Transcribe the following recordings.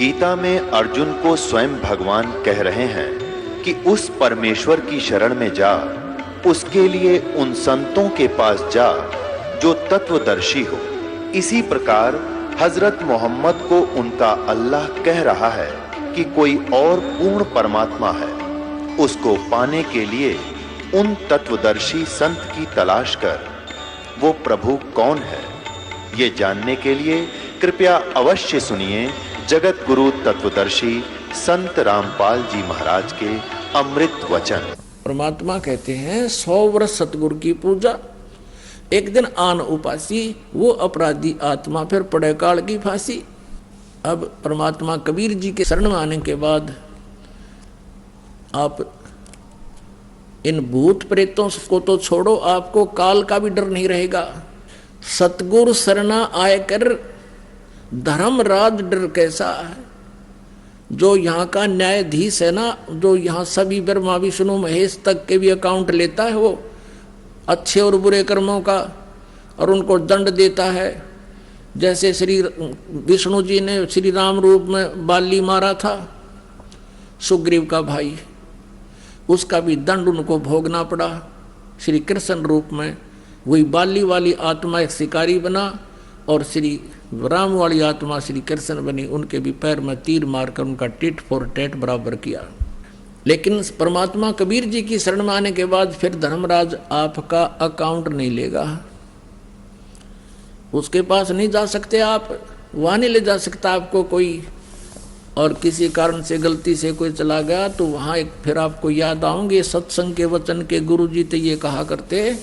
गीता में अर्जुन को स्वयं भगवान कह रहे हैं कि उस परमेश्वर की शरण में जा, उसके लिए उन संतों के पास जा जो तत्वदर्शी हो। इसी प्रकार हजरत मोहम्मद को उनका अल्लाह कह रहा है कि कोई और पूर्ण परमात्मा है, उसको पाने के लिए उन तत्वदर्शी संत की तलाश कर। वो प्रभु कौन है, ये जानने के लिए कृपया अवश्य सुनिए जगत गुरु तत्वदर्शी संत रामपाल जी महाराज के अमृत वचन। परमात्मा कहते हैं 100 वर्ष सतगुरु की पूजा, एक दिन आन उपासी, वो अपराधी आत्मा फिर पड़े काल की फांसी। अब परमात्मा कबीर जी के शरण में आने के बाद आप इन भूत प्रेतों को तो छोड़ो, आपको काल का भी डर नहीं रहेगा। सतगुरु शरणा आय कर धर्मराज डर कैसा है। जो यहाँ का न्यायाधीश है ना, जो यहाँ सभी ब्रह्मा विष्णु महेश तक के भी अकाउंट लेता है, वो अच्छे और बुरे कर्मों का, और उनको दंड देता है। जैसे श्री विष्णु जी ने श्री राम रूप में बाली मारा था, सुग्रीव का भाई, उसका भी दंड उनको भोगना पड़ा। श्री कृष्ण रूप में वही बाली वाली आत्मा एक शिकारी बना, और श्री राम वाली आत्मा श्री कृष्ण बनी, उनके भी पैर में तीर मारकर उनका टिट फॉर टैट बराबर किया। लेकिन परमात्मा कबीर जी की शरण में आने के बाद फिर धर्मराज आपका अकाउंट नहीं लेगा, उसके पास नहीं जा सकते आप, वहाँ नहीं ले जा सकता आपको कोई। और किसी कारण से गलती से कोई चला गया तो वहाँ एक फिर आपको याद आऊंगे सत्संग के वचन के गुरु जी तो ये कहा करते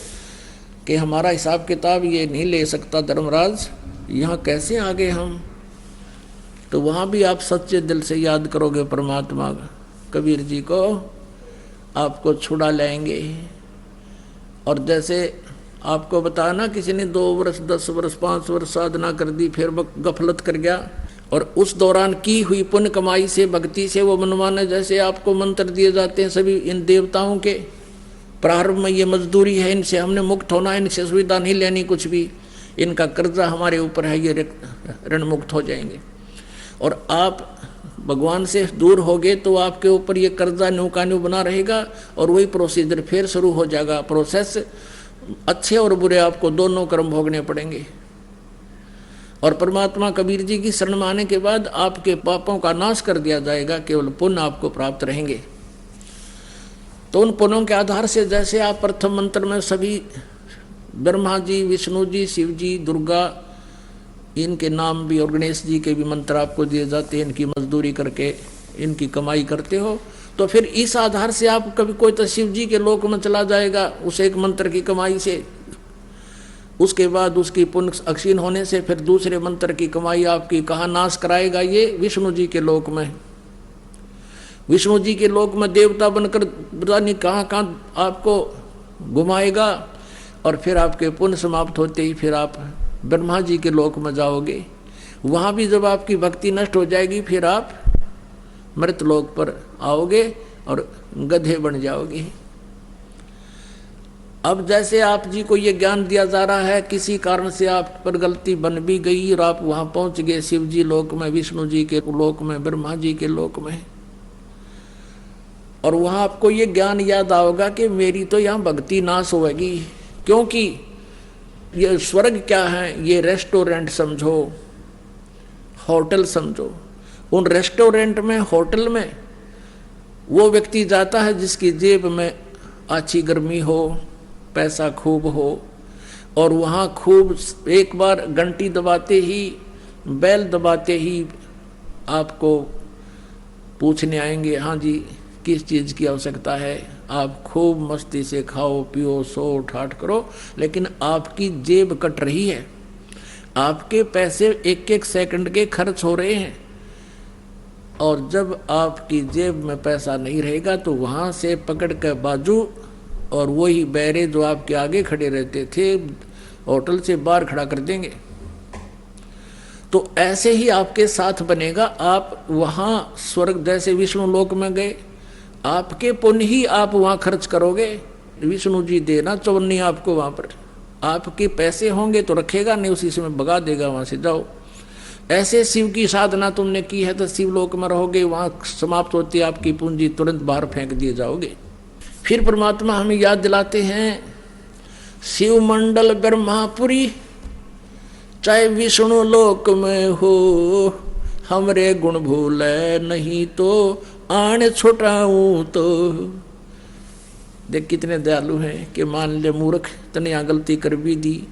कि हमारा हिसाब किताब ये नहीं ले सकता धर्मराज, यहाँ कैसे आ गए हम। तो वहाँ भी आप सच्चे दिल से याद करोगे परमात्मा कबीर जी को, आपको छुड़ा लाएंगे। और जैसे आपको बताया ना, किसी ने 2 वर्ष 10 वर्ष 5 वर्ष साधना कर दी, फिर गफलत कर गया, और उस दौरान की हुई पुण्य कमाई से भक्ति से वो मनमाने जैसे आपको मंत्र दिए जाते हैं सभी इन देवताओं के, प्रारंभ में ये मजदूरी है, इनसे हमने मुक्त होना, इनसे सुविधा नहीं लेनी कुछ भी, इनका कर्जा हमारे ऊपर है, ये ऋण मुक्त हो जाएंगे। और आप भगवान से दूर हो गए तो आपके ऊपर ये कर्जा न्यू का न्यू बना रहेगा, और वही प्रोसीजर फिर शुरू हो जाएगा, प्रोसेस। अच्छे और बुरे आपको दोनों कर्म भोगने पड़ेंगे। और परमात्मा कबीर जी की शरण में आने के बाद आपके पापों का नाश कर दिया जाएगा, केवल पुण्य आपको प्राप्त रहेंगे। तो उन पुण्यों के आधार से जैसे आप प्रथम मंत्र में सभी ब्रह्मा जी, विष्णु जी, शिव जी, दुर्गा, इनके नाम भी और गणेश जी के भी मंत्र आपको दिए जाते हैं, इनकी मजदूरी करके इनकी कमाई करते हो, तो फिर इस आधार से आप कभी कोई तो शिव जी के लोक में चला जाएगा उस एक मंत्र की कमाई से। उसके बाद उसकी पुण्य अक्षीण होने से फिर दूसरे मंत्र की कमाई आपकी कहाँ नाश कराएगा, ये विष्णु जी के लोक में। विष्णु जी के लोक में देवता बनकर पता नहीं कहाँ कहाँ आपको घुमाएगा, और फिर आपके पुण्य समाप्त होते ही फिर आप ब्रह्मा जी के लोक में जाओगे। वहाँ भी जब आपकी भक्ति नष्ट हो जाएगी फिर आप मृत लोक पर आओगे और गधे बन जाओगे। अब जैसे आप जी को ये ज्ञान दिया जा रहा है, किसी कारण से आप पर गलती बन भी गई और आप वहाँ पहुँच गए शिव जी लोक में, विष्णु जी के लोक में, ब्रह्मा जी के लोक में, और वहाँ आपको ये ज्ञान याद आओगा कि मेरी तो यहाँ भक्ति नाश होगी, क्योंकि ये स्वर्ग क्या है, ये रेस्टोरेंट समझो, होटल समझो। उन रेस्टोरेंट में, होटल में वो व्यक्ति जाता है जिसकी जेब में अच्छी गर्मी हो, पैसा खूब हो, और वहाँ खूब एक बार घंटी दबाते ही, बैल दबाते ही आपको पूछने आएंगे, हाँ जी किस चीज़ की आवश्यकता है। आप खूब मस्ती से खाओ पियो सो ठाठ करो, लेकिन आपकी जेब कट रही है, आपके पैसे एक एक सेकंड के खर्च हो रहे हैं। और जब आपकी जेब में पैसा नहीं रहेगा तो वहाँ से पकड़ कर बाजू, और वही बैरे जो आपके आगे खड़े रहते थे होटल से बाहर खड़ा कर देंगे। तो ऐसे ही आपके साथ बनेगा। आप वहाँ स्वर्ग जैसे विष्णु लोक में गए, आपके पुण्य ही आप वहाँ खर्च करोगे। विष्णु जी देना चौवन्नी आपको वहाँ पर, आपके पैसे होंगे तो रखेगा नहीं, उसी समय भगा देगा वहाँ से, जाओ। ऐसे शिव की साधना तुमने की है तो शिवलोक में रहोगे, वहां समाप्त होती है आपकी पूंजी, तुरंत बाहर फेंक दिए जाओगे। फिर परमात्मा हमें याद दिलाते हैं, शिव मंडल ब्रह्मापुरी चाहे विष्णु लोक में हो, हमरे गुण भूले नहीं तो आने छुटाऊं तो। देख कितने दयालु हैं कि मान ले मूर्ख तने यहाँ गलती कर भी दी,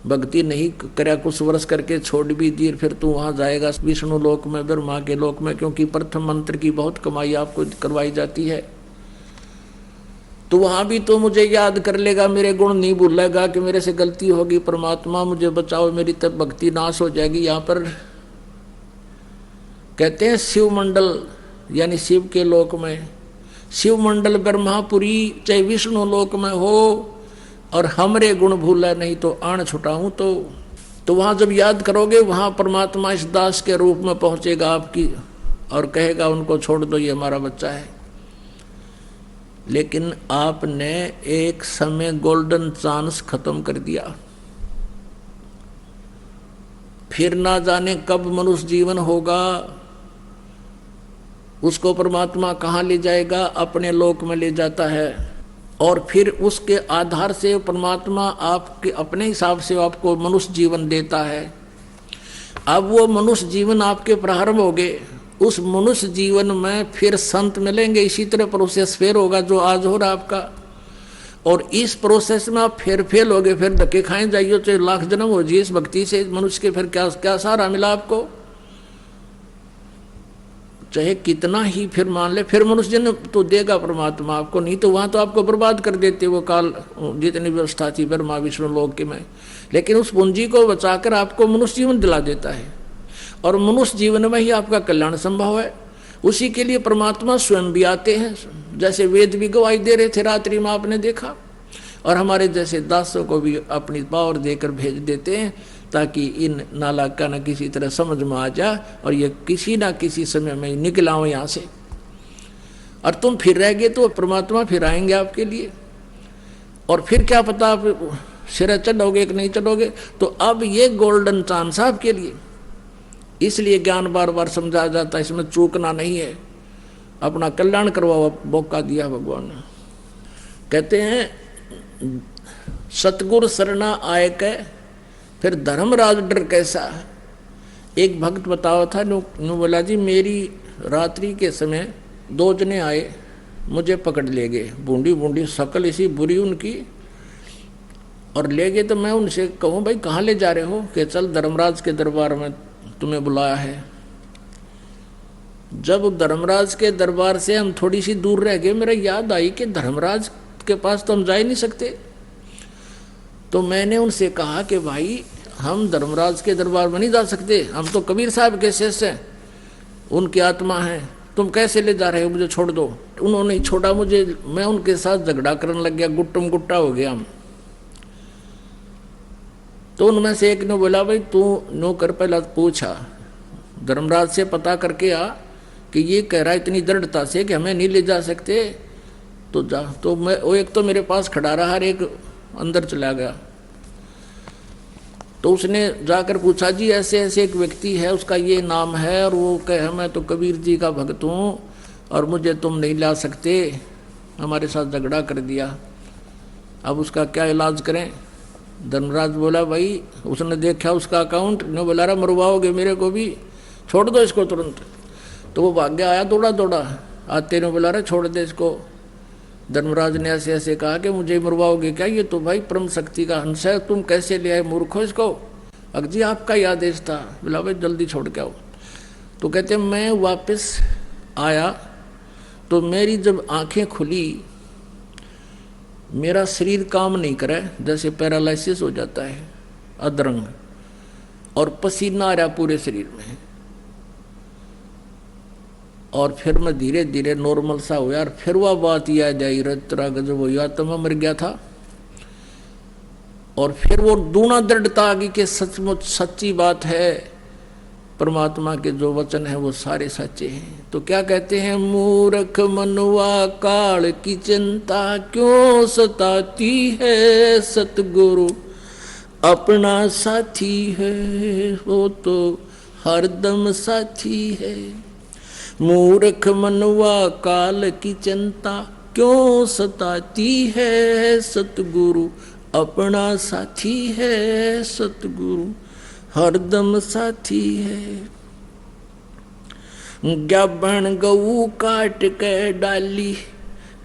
भक्ति नहीं करया, कुछ वर्ष करके छोड़ भी दी, फिर तू वहां जाएगा विष्णु लोक में, ब्रह्मा के लोक में, क्योंकि प्रथम मंत्र की बहुत कमाई आपको करवाई जाती है। तो वहां भी तो मुझे याद कर लेगा, मेरे गुण नहीं भूलेगा कि मेरे से गलती होगी, परमात्मा मुझे बचाओ, मेरी तब भक्ति नाश हो जाएगी। यहाँ पर कहते हैं शिव मंडल यानी शिव के लोक में, शिव मंडल ब्रह्मापुरी चाहे विष्णु लोक में हो, और हमरे गुण भूला नहीं तो आण छुटाऊं तो वहां जब याद करोगे, वहां परमात्मा इस दास के रूप में पहुंचेगा आपकी और कहेगा उनको छोड़ दो, ये हमारा बच्चा है। लेकिन आपने एक समय गोल्डन चांस खत्म कर दिया, फिर ना जाने कब मनुष्य जीवन होगा, उसको परमात्मा कहाँ ले जाएगा, अपने लोक में ले जाता है। और फिर उसके आधार से परमात्मा आपके अपने हिसाब से आपको मनुष्य जीवन देता है। अब वो मनुष्य जीवन आपके प्रारंभ हो गए, उस मनुष्य जीवन में फिर संत मिलेंगे, इसी तरह प्रोसेस फिर होगा जो आज हो रहा आपका। और इस प्रोसेस में आप फिर फेल हो गए, फिर धक्के खाए जाइए, चाहे लाख जन्म हो जी इस भक्ति से मनुष्य के, फिर क्या क्या सहारा मिला आपको, चाहे कितना ही फिर मान ले, फिर मनुष्य जन्म तो देगा परमात्मा आपको, नहीं तो वहां तो आपको बर्बाद कर देते वो काल जितनी व्यवस्था थी ब्रह्मा विष्णु लोक के में। लेकिन उस पूंजी को बचाकर आपको मनुष्य जीवन दिला देता है, और मनुष्य जीवन में ही आपका कल्याण संभव है। उसी के लिए परमात्मा स्वयं भी आते हैं, जैसे वेद भी गवाही दे रहे थे रात्रि में आपने देखा, और हमारे जैसे दासों को भी अपनी पावर देकर भेज देते हैं, ताकि इन नालायक का न किसी तरह समझ में आ जाए और ये किसी ना किसी समय में निकल आओ यहाँ से। और तुम फिर रह गए तो परमात्मा फिर आएंगे आपके लिए, और फिर क्या पता आप सिर चढ़ोगे कि नहीं चढ़ोगे। तो अब ये गोल्डन चांस आपके लिए, इसलिए ज्ञान बार बार समझाया जाता है, इसमें चूकना नहीं है, अपना कल्याण करवाओ, मौका दिया भगवान ने। कहते हैं सतगुरु शरणा आए के फिर धर्मराज डर कैसा। एक भक्त बतावा था, नु बोला जी मेरी रात्रि के समय दो जने आए, मुझे पकड़ ले गए, बूंदी बूंदी शकल इसी बुरी उनकी, और ले गए। तो मैं उनसे कहूँ भाई कहाँ ले जा रहे हो, कि चल धर्मराज के दरबार में तुम्हें बुलाया है। जब धर्मराज के दरबार से हम थोड़ी सी दूर रह गए, मेरा याद आई कि धर्मराज के पास तो हम जा ही नहीं सकते। तो मैंने उनसे कहा कि भाई हम धर्मराज के दरबार में नहीं जा सकते, हम तो कबीर साहब के शिष्य हैं, उनकी आत्मा है, तुम कैसे ले जा रहे हो, मुझे छोड़ दो। उन्होंने छोड़ा मुझे, मैं उनके साथ झगड़ा करने लग गया, गुट्टम गुट्टा हो गया हम। तो उनमें से एक ने बोला भाई तू नो कर, पहला पूछा धर्मराज से, पता करके आ कि ये कह रहा है इतनी दृढ़ता से कि हमें नहीं ले जा सकते, तो जा। तो मैं वो एक तो मेरे पास खड़ा रहा, हर एक अंदर चला गया। तो उसने जाकर पूछा जी ऐसे ऐसे एक व्यक्ति है, उसका ये नाम है, और वो कहे मैं तो कबीर जी का भक्त हूँ और मुझे तुम नहीं ला सकते, हमारे साथ झगड़ा कर दिया, अब उसका क्या इलाज करें। धर्मराज बोला भाई, उसने देखा उसका अकाउंट, ने बोला रहा मरवाओगे मेरे को भी, छोड़ दो इसको तुरंत। तो वो भाग्य आया दौड़ा दौड़ा, आते ने बोला रहा छोड़ दे इसको। धर्मराज ने ऐसे ऐसे कहा कि मुझे मरवाओगे क्या, ये तो भाई परम शक्ति का हंस है, तुम कैसे ले आए मूर्खो इसको। अजी आपका ही आदेश था। बोला भाई जल्दी छोड़ के आओ। तो कहते मैं वापस आया तो मेरी जब आंखें खुली, मेरा शरीर काम नहीं करे, जैसे पैरालिसिस हो जाता है, अधरंग, और पसीना आ रहा पूरे शरीर में। और फिर मैं धीरे धीरे नॉर्मल सा हुआ, और फिर वह बात याद आई, रतरा गजब हो या तो मैं मर गया था। और फिर वो दूना दृढ़ता आ गई कि सचमुच सच्ची बात है, परमात्मा के जो वचन है वो सारे सच्चे हैं। तो क्या कहते हैं, मूर्ख मनुआ काल की चिंता क्यों सताती है, सतगुरु अपना साथी है, वो तो हरदम साथी है। मूर्ख मनवा काल की चिंता क्यों सताती है, सतगुरु अपना साथी है, सतगुरु हरदम साथी है। गाभण गऊ काट के डाली,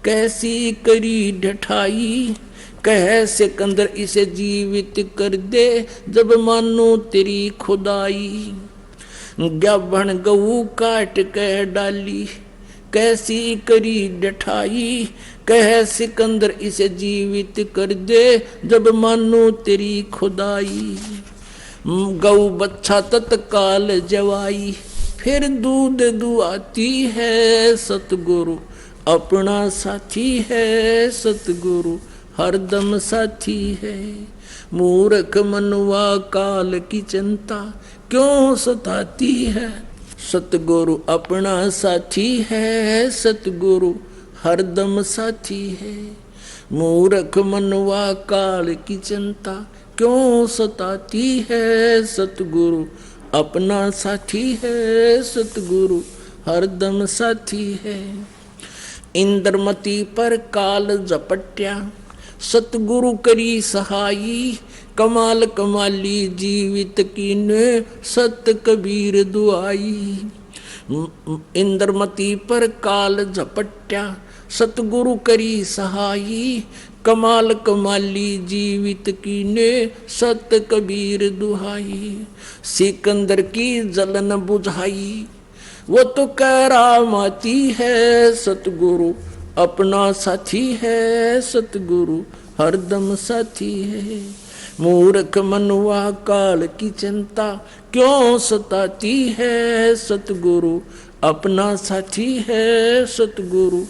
कैसी करी ढठाई, कह सिकंदर इसे जीवित कर दे, जब मानो तेरी खुदाई। गाभण गऊ काट के डाली, कैसी करी ढठाई, कह सिकंदर इसे जीवित कर दे, जब मानो तेरी खुदाई। गऊ बच्चा तत्काल जवाई, फिर दूध दुआती है, सतगुरु अपना साथी है, सतगुरु हरदम साथी है। मूर्ख मनवा काल की चिंता क्यों सताती है, सतगुरु अपना साथी है, सतगुरु हरदम साथी है। मूर्ख मनवा काल की चिंता क्यों सताती है, सतगुरु अपना साथी है, सतगुरु हरदम साथी है। इंद्रमती पर काल झपट्या, सतगुरु करी सहाई, कमाल कमाली जीवित कीने, सत कबीर दुआई। इंद्रमती पर काल झपट्या, सतगुरु करी सहाई, कमाल कमाली जीवित कीने, सत कबीर दुहाई। सिकंदर की जलन बुझाई, वो तो करामाती है, सतगुरु अपना साथी है, सतगुरु हरदम साथी है। मूर्ख मनवा काल की चिंता क्यों सताती है, सतगुरु अपना साथी है, सतगुरु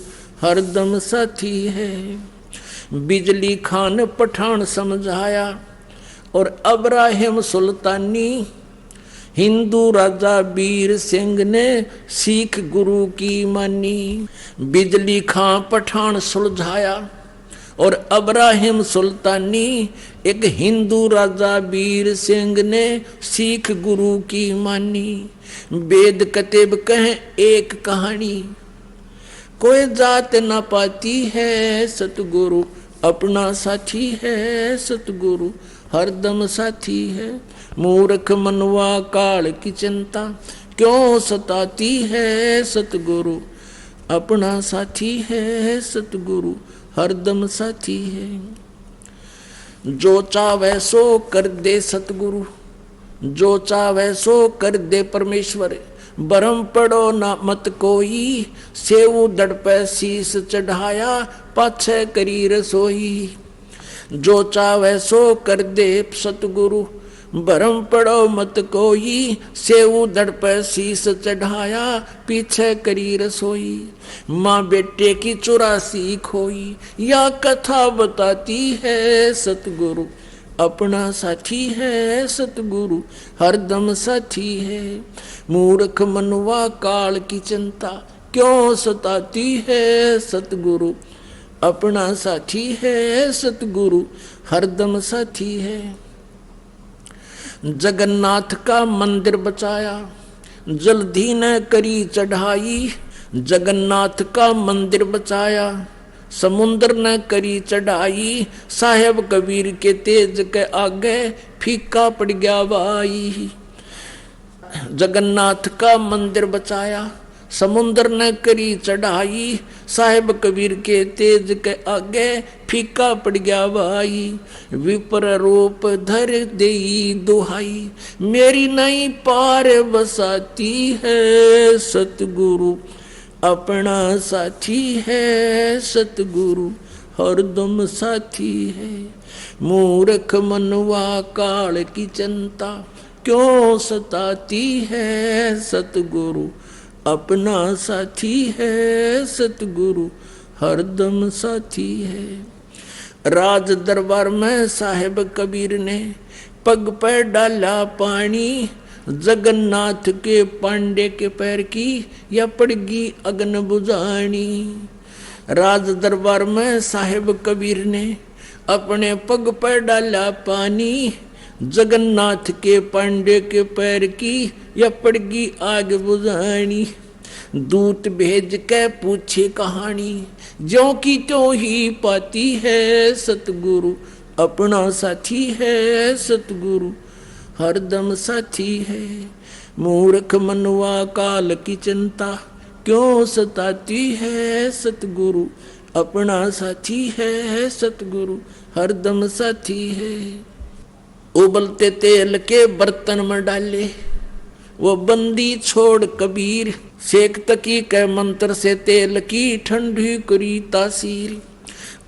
हरदम साथी है। बिजली खान पठान समझाया और अब्राहिम सुल्तानी, हिंदू राजा वीर सिंह ने सिख गुरु की मानी। बिजली खां पठान सुलझाया और अब्राहिम सुल्तानी, एक हिंदू राजा वीर सिंह ने सिख गुरु की मानी। वेद कतेब कहें एक कहानी, कोई जात न पाती है, सतगुरु अपना साथी है, सतगुरु हरदम साथी है। मूर्ख मनवा काल की चिंता क्यों सताती है, सतगुरु अपना साथी है, सतगुरु हरदम साथी है। जो चाहे सो कर दे सतगुरु, जो चाहे सो कर दे परमेश्वर, बरम पड़ो ना मत कोई, सेऊ दड़ पे शीस चढ़ाया, पाछे करी रसोई। जो चाहे सो कर दे सतगुरु, भरम पड़ो मत कोई, सेऊ दड़ पे शीस चढ़ाया, पीछे करी रसोई। माँ बेटे की 84 खोई, या कथा बताती है, सतगुरु अपना साथी है, सतगुरु हरदम साथी है। मूर्ख मनवा काल की चिंता क्यों सताती है, सतगुरु अपना साथी है, सतगुरु हरदम साथी है। जगन्नाथ का मंदिर बचाया, जल्दी न करी चढ़ाई, जगन्नाथ का मंदिर बचाया, समुद्र न करी चढ़ाई, साहेब कबीर के तेज के आगे फीका पड़ गया भाई। जगन्नाथ का मंदिर बचाया, समुद्र न करी चढ़ाई, साहेब कबीर के तेज के आगे फीका पड़ गया भाई। विपर रूप धर देई दुहाई, मेरी नहीं पार बसाती है, सतगुरु अपना साथी है, सतगुरु हरदम साथी है। मूर्ख मनवा काल की चिंता क्यों सताती है, सतगुरु अपना साथी है, सतगुरु हरदम साथी है। राज दरबार में साहेब कबीर ने पग पर डाला पानी, जगन्नाथ के पांडे के पैर की या पड़गी अग्न बुझानी। राज दरबार में साहेब कबीर ने अपने पग पर डाला पानी, जगन्नाथ के पांडे के पैर की या पड़गी आग बुझानी। दूत भेज के पूछे कहानी, ज्यों की त्यों ही पाती है सतगुरु अपना साथी है सतगुरु हरदम साथी है। मूर्ख मनवा काल की चिंता क्यों सताती है सतगुरु अपना साथी है सतगुरु हरदम साथी है। उबलते तेल के बर्तन में डाले वो बंदी छोड़ कबीर, सेक तकी के मंत्र से तेल की ठंडी करी तासीर।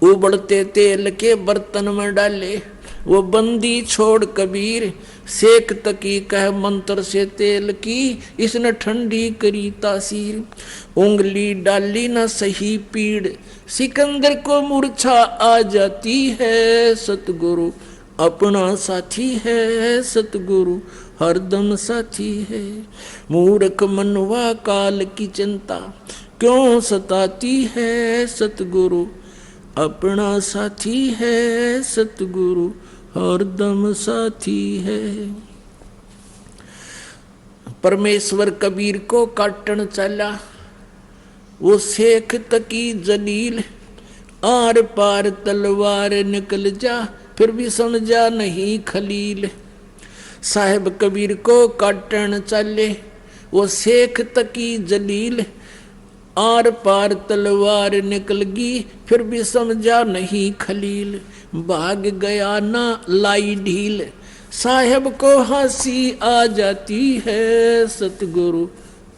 उबलते तेल के बर्तन में डाले वो बंदी छोड़ कबीर, सेक तकी कह मंत्र से तेल की इसने ठंडी करी तासीर। उंगली डाली न सही पीड़, सिकंदर को मूर्छा आ जाती है सतगुरु अपना साथी है सतगुरु हरदम साथी है। मूर्ख मनवा काल की चिंता क्यों सताती है सतगुरु अपना साथी है सतगुरु हरदम साथी है। परमेश्वर कबीर को काटन चला वो शेख तकी जलील, आर पार तलवार निकल जा फिर भी समझा नहीं खलील। साहेब कबीर को काटन चले वो शेख तकी जलील, आर पार तलवार निकल गई फिर भी समझा नहीं खलील। भाग गया ना लाई ढील, साहेब को हंसी आ जाती है सतगुरु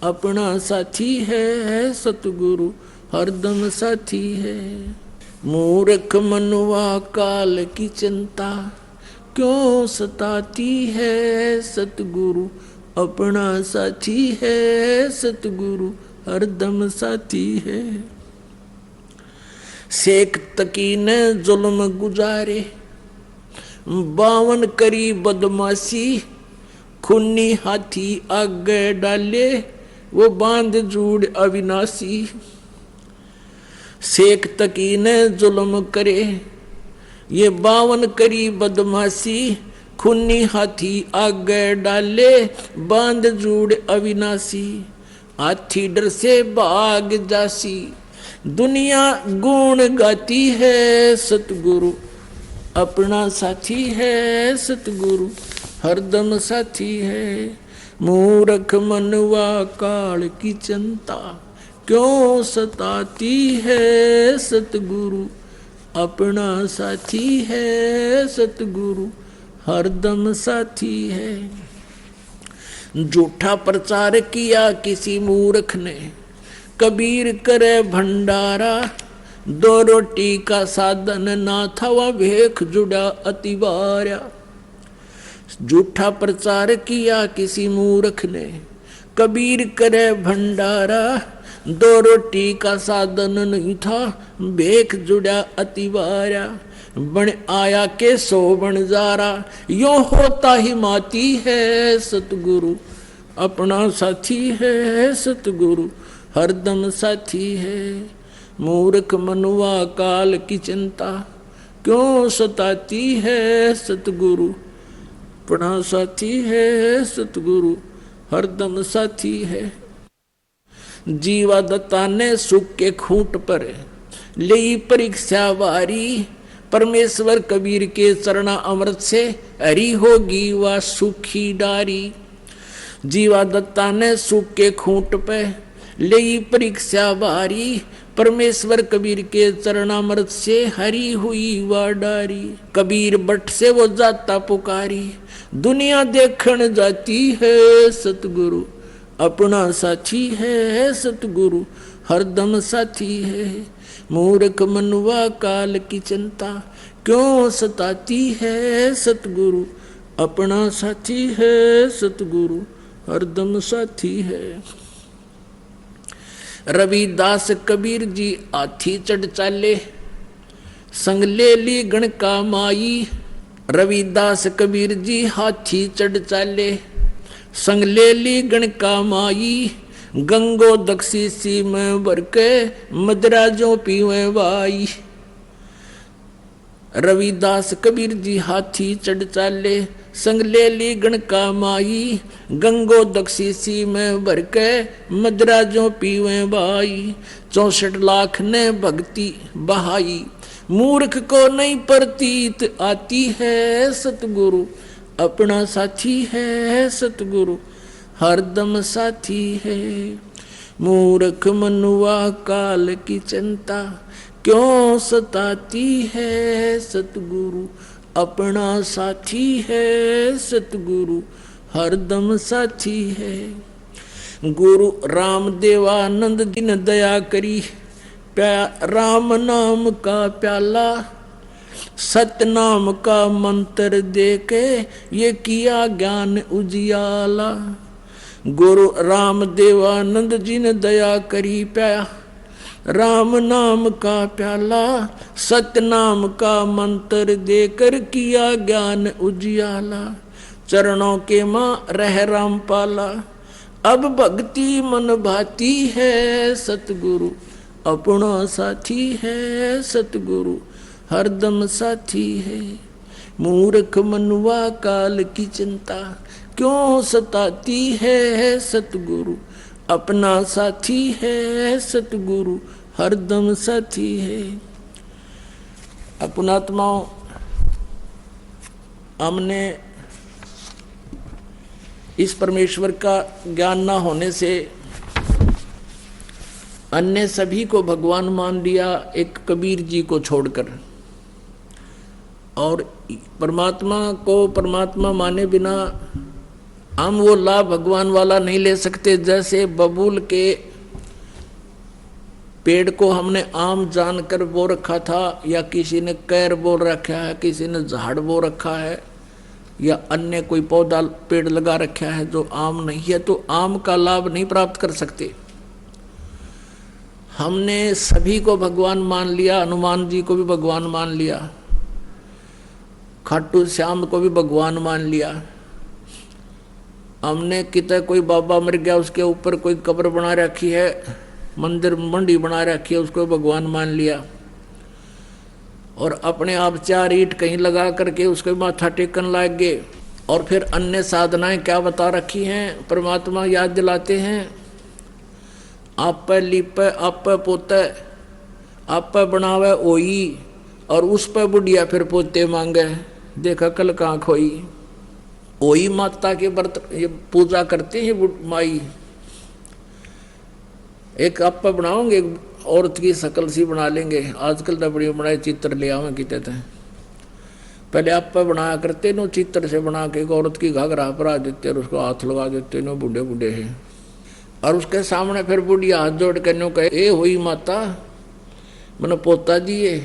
अपना साथी है सतगुरु हरदम साथी है। मूर्ख मनवा काल की चिंता क्यों सताती है सतगुरु अपना साथी है सतगुरु हरदम साथी है। शेख तकी ने जुल्म गुजारे 52 करी बदमाशी, खूनी हाथी आगे डाले वो बांध जूड़ अविनाशी। शेख तकी ने जुल्म करे ये 52 करी बदमाशी, खूनी हाथी आगे डाले बांध जूड़ अविनाशी। हाथी डर से भाग जासी, दुनिया गुण गाती है सतगुरु अपना साथी है सतगुरु हरदम साथी है। मूर्ख मनवा काल की चिंता क्यों सताती है सतगुरु अपना साथी है सतगुरु हरदम साथी है। झूठा प्रचार किया किसी मूर्ख ने, कबीर करे भंडारा, 2 रोटी का साधन ना था वह भेख जुड़ा अतिवार्या। झूठा प्रचार किया किसी मूर्ख ने, कबीर करे भंडारा, 2 रोटी का साधन नहीं था भेख जुड़ा अतिवार्या। बन आया के 100 बनजारा, यो होता ही माती है सतगुरु अपना साथी है सतगुरु हरदम साथी है। मूर्ख मनवा काल की चिंता क्यों सताती है सतगुरु अपना साथी है सतगुरु हरदम साथी है। जीवा दत्ता ने सुख के खूंट पर ली परीक्षा वारी, परमेश्वर कबीर के चरणा अमृत से हरी होगी वह सुखी डारी। जीवा दत्ता ने सुख के खूंट पे ली परीक्षा भारी, परमेश्वर कबीर के चरणामृत से हरी हुई वह डारी। कबीर बट से वो जाता पुकारी, दुनिया देखण जाती है सतगुरु अपना साथी है सतगुरु हरदम साथी है। मूर्ख मनवा काल की चिंता क्यों सताती है सतगुरु अपना साथी है सतगुरु हरदम साथी है। रविदास कबीर जी हाथी चढ़ चाले, संग ले ली गणका माई। रविदास कबीर जी हाथी चढ़ चाले, संग ले ली गणका माई। गंगो दक्षी सी में भर के मदराजों पीवे वाई। रविदास कबीर जी हाथी चढ़ चाले, संग ले ली गणका माई, गंगो दक्षिसी में भर के मदरा जो पीवे भाई। 64 लाख ने भक्ति बहाई, मूर्ख को नहीं प्रतीत आती है। सतगुरु अपना साथी है, सतगुरु हरदम साथी है। मूर्ख मनुआ काल की चिंता क्यों सताती है। सतगुरु अपना साथी है, सतगुरु हरदम साथी है। गुरु राम देवानंद जी ने दया करी, राम नाम का प्याला सत्य नाम का मंत्र देके ये किया ज्ञान उजियाला। गुरु राम देवानंद जी ने दया करी, प्या राम नाम का प्याला सत्य नाम का मंत्र देकर किया ज्ञान उजियाला। चरणों के मां रह राम पाला, अब भक्ति मन भाती है। सतगुरु अपना साथी है, सतगुरु हरदम साथी है। मूर्ख मनुआ काल की चिंता क्यों सताती है। सतगुरु अपना साथी है, सतगुरु हरदम साथी है। अपनात्माओं, हमने इस परमेश्वर का ज्ञान न होने से अन्य सभी को भगवान मान लिया, एक कबीर जी को छोड़कर। और परमात्मा को परमात्मा माने बिना हम वो लाभ भगवान वाला नहीं ले सकते। जैसे बबूल के पेड़ को हमने आम जानकर बो रखा था, या किसी ने कैर बो रखा है, किसी ने झाड़ बो रखा है, या अन्य कोई पौधा पेड़ लगा रखा है जो आम नहीं है, तो आम का लाभ नहीं प्राप्त कर सकते। हमने सभी को भगवान मान लिया, हनुमान जी को भी भगवान मान लिया, खाटू श्याम को भी भगवान मान लिया। हमने कितने कोई बाबा मर गया, उसके ऊपर कोई कब्र बना रखी है, मंदिर मंडी बना रखी है, उसको भगवान मान लिया। और अपने आप 4 ईंट कहीं लगा करके उसको माथा टेकन लाग गए। और फिर अन्य साधनाएं क्या बता रखी हैं, परमात्मा याद दिलाते हैं, आप पे लिपे आप पे पोते आप पे बनावे ओई, और उस पे बुढ़िया फिर पोते मांगे, देखा कल कहाँ खोई। ओई माता के व्रत ये पूजा करते हैं माई। एक आप पे बनाओगे, एक औरत की शकल सी बना लेंगे, आजकल तो बड़ी बनाए चित्र ले आवे कहते थे। पहले आप पे बनाया करते नो, चित्र से बना के एक औरत की घाघरा परा देते और उसको हाथ लगा देते नो, बूढ़े बूढ़े हैं। और उसके सामने फिर बुढ़िया हाथ जोड़ के नो कहे, ए हुई माता मैंने पोता जी है,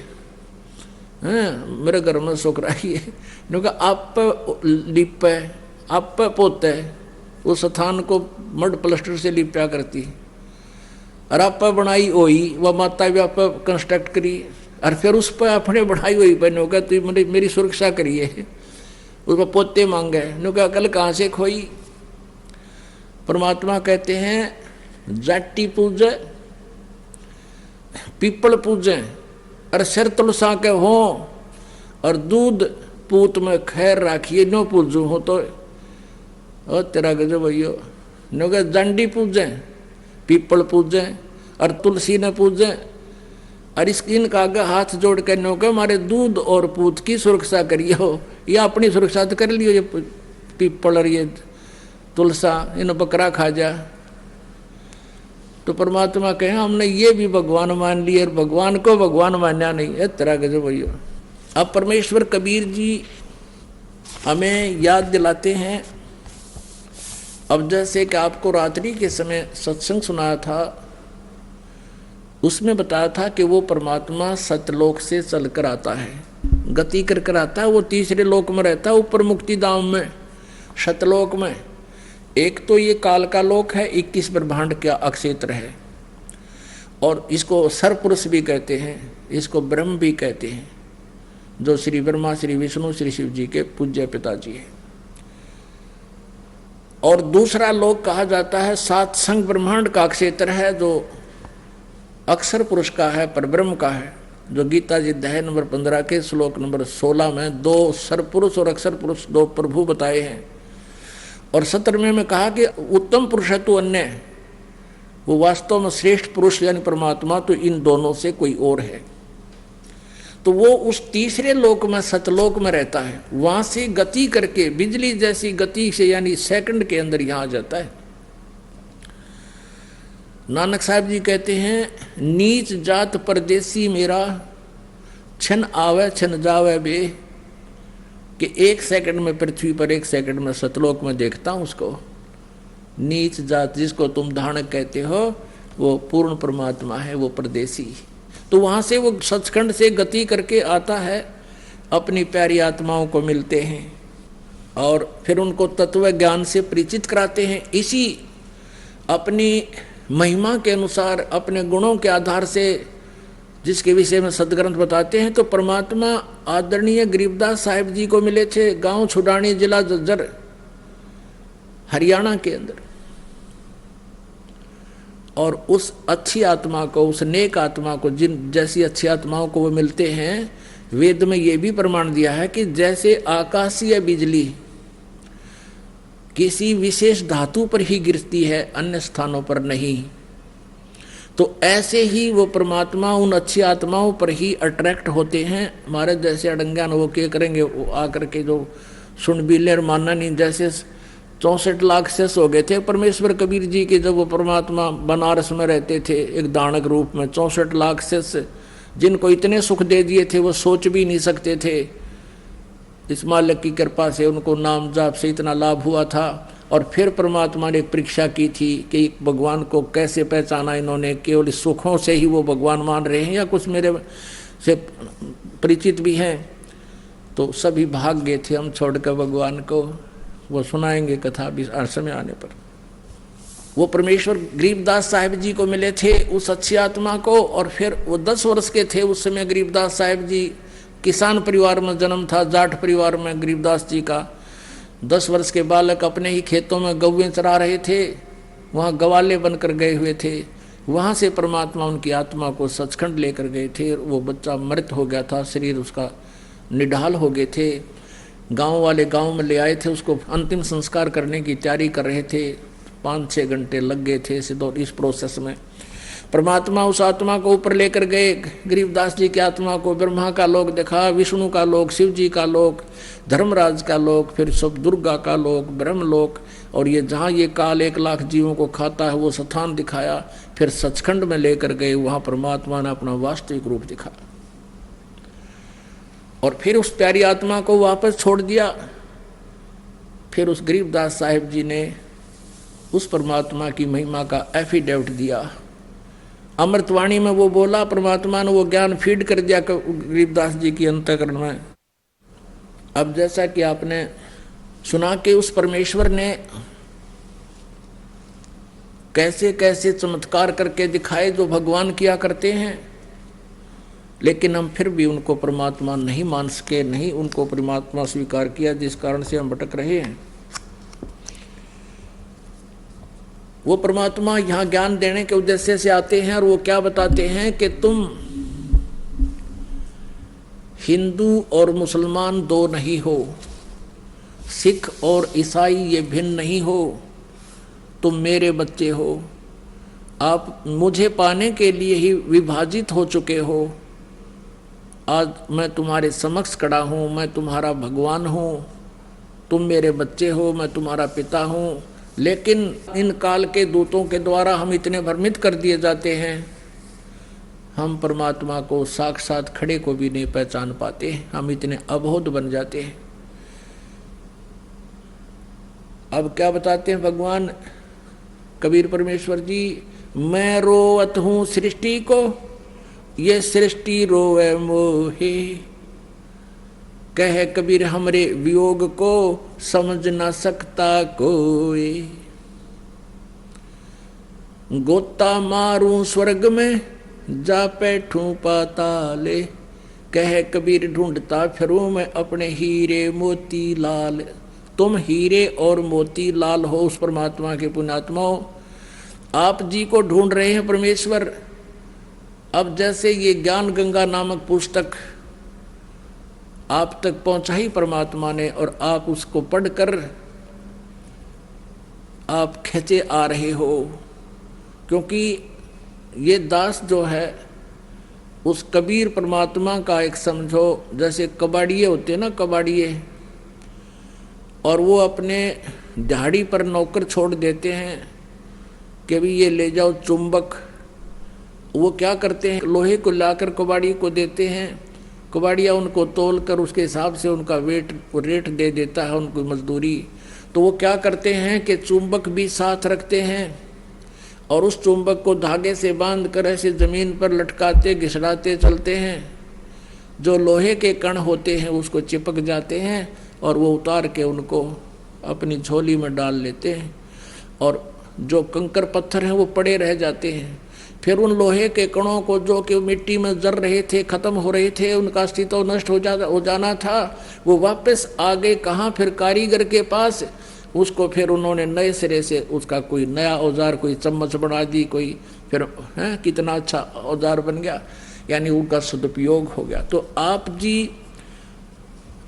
मेरे घर में सुख रही है। नो कहा आप पे लिपे आप पे पोते, उस स्थान को मड प्लास्टर से लिपया करती, और आप पे बनाई हुई वह माता भी आप पे कंस्ट्रक्ट करी, और फिर उस पर अपने बढ़ाई हुई पहने होगा तो मेरी सुरक्षा करिए, उस पर पोते मांगे। नो कहा कल कहाँ से खोई। परमात्मा कहते हैं जाटी पूजे पीपल पूजे और सिर तुलसा के हो, और दूध पूत में खैर राखिए नो पूजू हो तो ओ तेरा गजब भैया। नो कहा जांडी पूजे पीपल पूजे और तुलसी ने पूजे, और इनका आगे हाथ जोड़ के नो के हमारे दूध और पूत की सुरक्षा करिए हो, या अपनी सुरक्षा तो कर लियो, ये पीपल और ये तुलसा इन बकरा खा जा। तो परमात्मा कहे हमने ये भी भगवान मान लिए और भगवान को भगवान मानना नहीं है, तेरा गजब भैया। अब परमेश्वर कबीर जी हमें याद दिलाते हैं। अब जैसे कि आपको रात्रि के समय सत्संग सुनाया था, उसमें बताया था कि वो परमात्मा सतलोक से चलकर आता है, गति कर आता है, वो तीसरे लोक में रहता है, ऊपर मुक्ति धाम में सतलोक में। एक तो ये काल का लोक है, 21 ब्रह्मांड का अक्षेत्र है, और इसको सरपुरुष भी कहते हैं, इसको ब्रह्म भी कहते हैं, जो श्री ब्रह्मा श्री विष्णु श्री शिव जी के पूज्य पिताजी हैं। और दूसरा लोक कहा जाता है 7 संग ब्रह्मांड का क्षेत्र है, जो अक्षर पुरुष का है, पर ब्रह्म का है, जो गीता जी अध्याय नंबर 15 के श्लोक नंबर 16 में 2 सरपुरुष और अक्षर पुरुष 2 प्रभु बताए हैं। और 17वें में कहा कि उत्तम पुरुष है तो अन्य, वो वास्तव में श्रेष्ठ पुरुष यानी परमात्मा तो इन दोनों से कोई और है। तो वो उस तीसरे लोक में सतलोक में रहता है, वहां से गति करके बिजली जैसी गति से यानी सेकंड के अंदर यहां आ जाता है। नानक साहब जी कहते हैं, नीच जात परदेसी मेरा, छन आवे छन जावे बे, कि 1 सेकंड में पृथ्वी पर 1 सेकंड में सतलोक में देखता हूं उसको। नीच जात जिसको तुम धानक कहते हो वो पूर्ण परमात्मा है, वो परदेसी। तो वहां से वो सचखंड से गति करके आता है, अपनी प्यारी आत्माओं को मिलते हैं और फिर उनको तत्व ज्ञान से परिचित कराते हैं। इसी अपनी महिमा के अनुसार, अपने गुणों के आधार से जिसके विषय में सदग्रंथ बताते हैं, तो परमात्मा आदरणीय गरीबदास साहिब जी को मिले थे गांव छुडानी, जिला झज्जर, हरियाणा के अंदर। और उस अच्छी आत्मा को, उस नेक आत्मा को, जिन जैसी अच्छी आत्माओं को वो मिलते हैं, वेद में ये भी प्रमाण दिया है कि जैसे आकाशीय बिजली किसी विशेष धातु पर ही गिरती है, अन्य स्थानों पर नहीं, तो ऐसे ही वो परमात्मा उन अच्छी आत्माओं पर ही अट्रैक्ट होते हैं। हमारे जैसे अड़ंगा वो क्या करेंगे, वो आकर के जो सुन बिले और मानना नहीं, जैसे 64 लाख शेष हो गए थे परमेश्वर कबीर जी के, जब वो परमात्मा बनारस में रहते थे एक दानक रूप में। 64 लाख शेष जिनको इतने सुख दे दिए थे वो सोच भी नहीं सकते थे। इस मालिक की कृपा से उनको नाम जाप से इतना लाभ हुआ था। और फिर परमात्मा ने परीक्षा की थी कि भगवान को कैसे पहचाना इन्होंने, केवल सुखों से ही वो भगवान मान रहे हैं या कुछ मेरे से परिचित भी हैं। तो सभी भाग गए थे हम छोड़कर भगवान को, वो सुनाएंगे कथा भी समय आने पर। वो परमेश्वर गरीबदास साहिब जी को मिले थे, उस अच्छी आत्मा को। और फिर वो 10 वर्ष के थे उस समय गरीबदास साहिब जी, किसान परिवार में जन्म था, जाट परिवार में गरीबदास जी का। 10 वर्ष के बालक अपने ही खेतों में गौवें चरा रहे थे, वहाँ गवाले बनकर गए हुए थे। वहाँ से परमात्मा उनकी आत्मा को सचखंड लेकर गए थे। वो बच्चा मृत हो गया था, शरीर उसका निढाल हो गए थे। गांव वाले गांव में ले आए थे, उसको अंतिम संस्कार करने की तैयारी कर रहे थे। 5-6 घंटे लग गए थे इस प्रोसेस में। परमात्मा उस आत्मा को ऊपर लेकर गए, गरीबदास जी की आत्मा को ब्रह्मा का लोक दिखा, विष्णु का लोक, शिव जी का लोक, धर्मराज का लोक, फिर सब दुर्गा का लोक, ब्रह्मलोक, और ये जहाँ ये काल 1 लाख जीवों को खाता है वो स्थान दिखाया। फिर सचखंड में लेकर गए, वहाँ परमात्मा ने अपना वास्तविक रूप दिखाया। और फिर उस प्यारी आत्मा को वापस छोड़ दिया। फिर उस गरीबदास साहिब जी ने उस परमात्मा की महिमा का एफिडेविट दिया। अमृतवाणी में वो बोला, परमात्मा ने वो ज्ञान फीड कर दिया गरीबदास जी की अंतःकरण में। अब जैसा कि आपने सुना कि उस परमेश्वर ने कैसे कैसे चमत्कार करके दिखाए जो भगवान किया करते हैं, लेकिन हम फिर भी उनको परमात्मा नहीं मान सके, नहीं उनको परमात्मा स्वीकार किया, जिस कारण से हम भटक रहे हैं। वो परमात्मा यहाँ ज्ञान देने के उद्देश्य से आते हैं और वो क्या बताते हैं कि तुम हिंदू और मुसलमान 2 नहीं हो, सिख और ईसाई ये भिन्न नहीं हो, तुम मेरे बच्चे हो। आप मुझे पाने के लिए ही विभाजित हो चुके हो। आज मैं तुम्हारे समक्ष खड़ा हूँ, मैं तुम्हारा भगवान हूँ, तुम मेरे बच्चे हो, मैं तुम्हारा पिता हूँ। लेकिन इन काल के दूतों के द्वारा हम इतने भ्रमित कर दिए जाते हैं, हम परमात्मा को साक्षात खड़े को भी नहीं पहचान पाते, हम इतने अबोध बन जाते हैं। अब क्या बताते हैं भगवान कबीर परमेश्वर जी, मैं रोवत हूँ सृष्टि को, ये सृष्टि रोवे मोहे। कह कबीर हमरे वियोग को, समझ ना सकता कोई। गोता मारूं स्वर्ग में, जा बैठूं पाताले। कह कबीर ढूंढता फिरूं मैं अपने हीरे मोती लाल। तुम हीरे और मोती लाल हो उस परमात्मा के पुण्यात्माओं। आप जी को ढूंढ रहे हैं परमेश्वर, अब जैसे ये ज्ञान गंगा नामक पुस्तक आप तक पहुंचाई परमात्मा ने, और आप उसको पढ़कर आप खींचे आ रहे हो, क्योंकि ये दास जो है उस कबीर परमात्मा का एक समझो जैसे कबाड़िए होते हैं ना, कबाड़िए, और वो अपने दिहाड़ी पर नौकर छोड़ देते हैं कि भी ये ले जाओ चुंबक। वो क्या करते हैं, लोहे को लाकर कबाड़ी को देते हैं, कबाड़िया उनको तोल कर उसके हिसाब से उनका रेट दे देता है उनको मजदूरी। तो वो क्या करते हैं कि चुंबक भी साथ रखते हैं और उस चुंबक को धागे से बांध कर ऐसे जमीन पर लटकाते घिसड़ाते चलते हैं। जो लोहे के कण होते हैं उसको चिपक जाते हैं और वो उतार के उनको अपनी झोली में डाल लेते हैं, और जो कंकर पत्थर हैं वो पड़े रह जाते हैं। फिर उन लोहे के कणों को जो कि मिट्टी में जर रहे थे, खत्म हो रहे थे, उनका अस्तित्व नष्ट हो जाना था, वो वापस आ गए कहाँ, फिर कारीगर के पास। उसको फिर उन्होंने नए सिरे से उसका कोई नया औजार, कोई चम्मच बना दी, कोई फिर है कितना अच्छा औजार बन गया, यानी उनका सदुपयोग हो गया। तो आप जी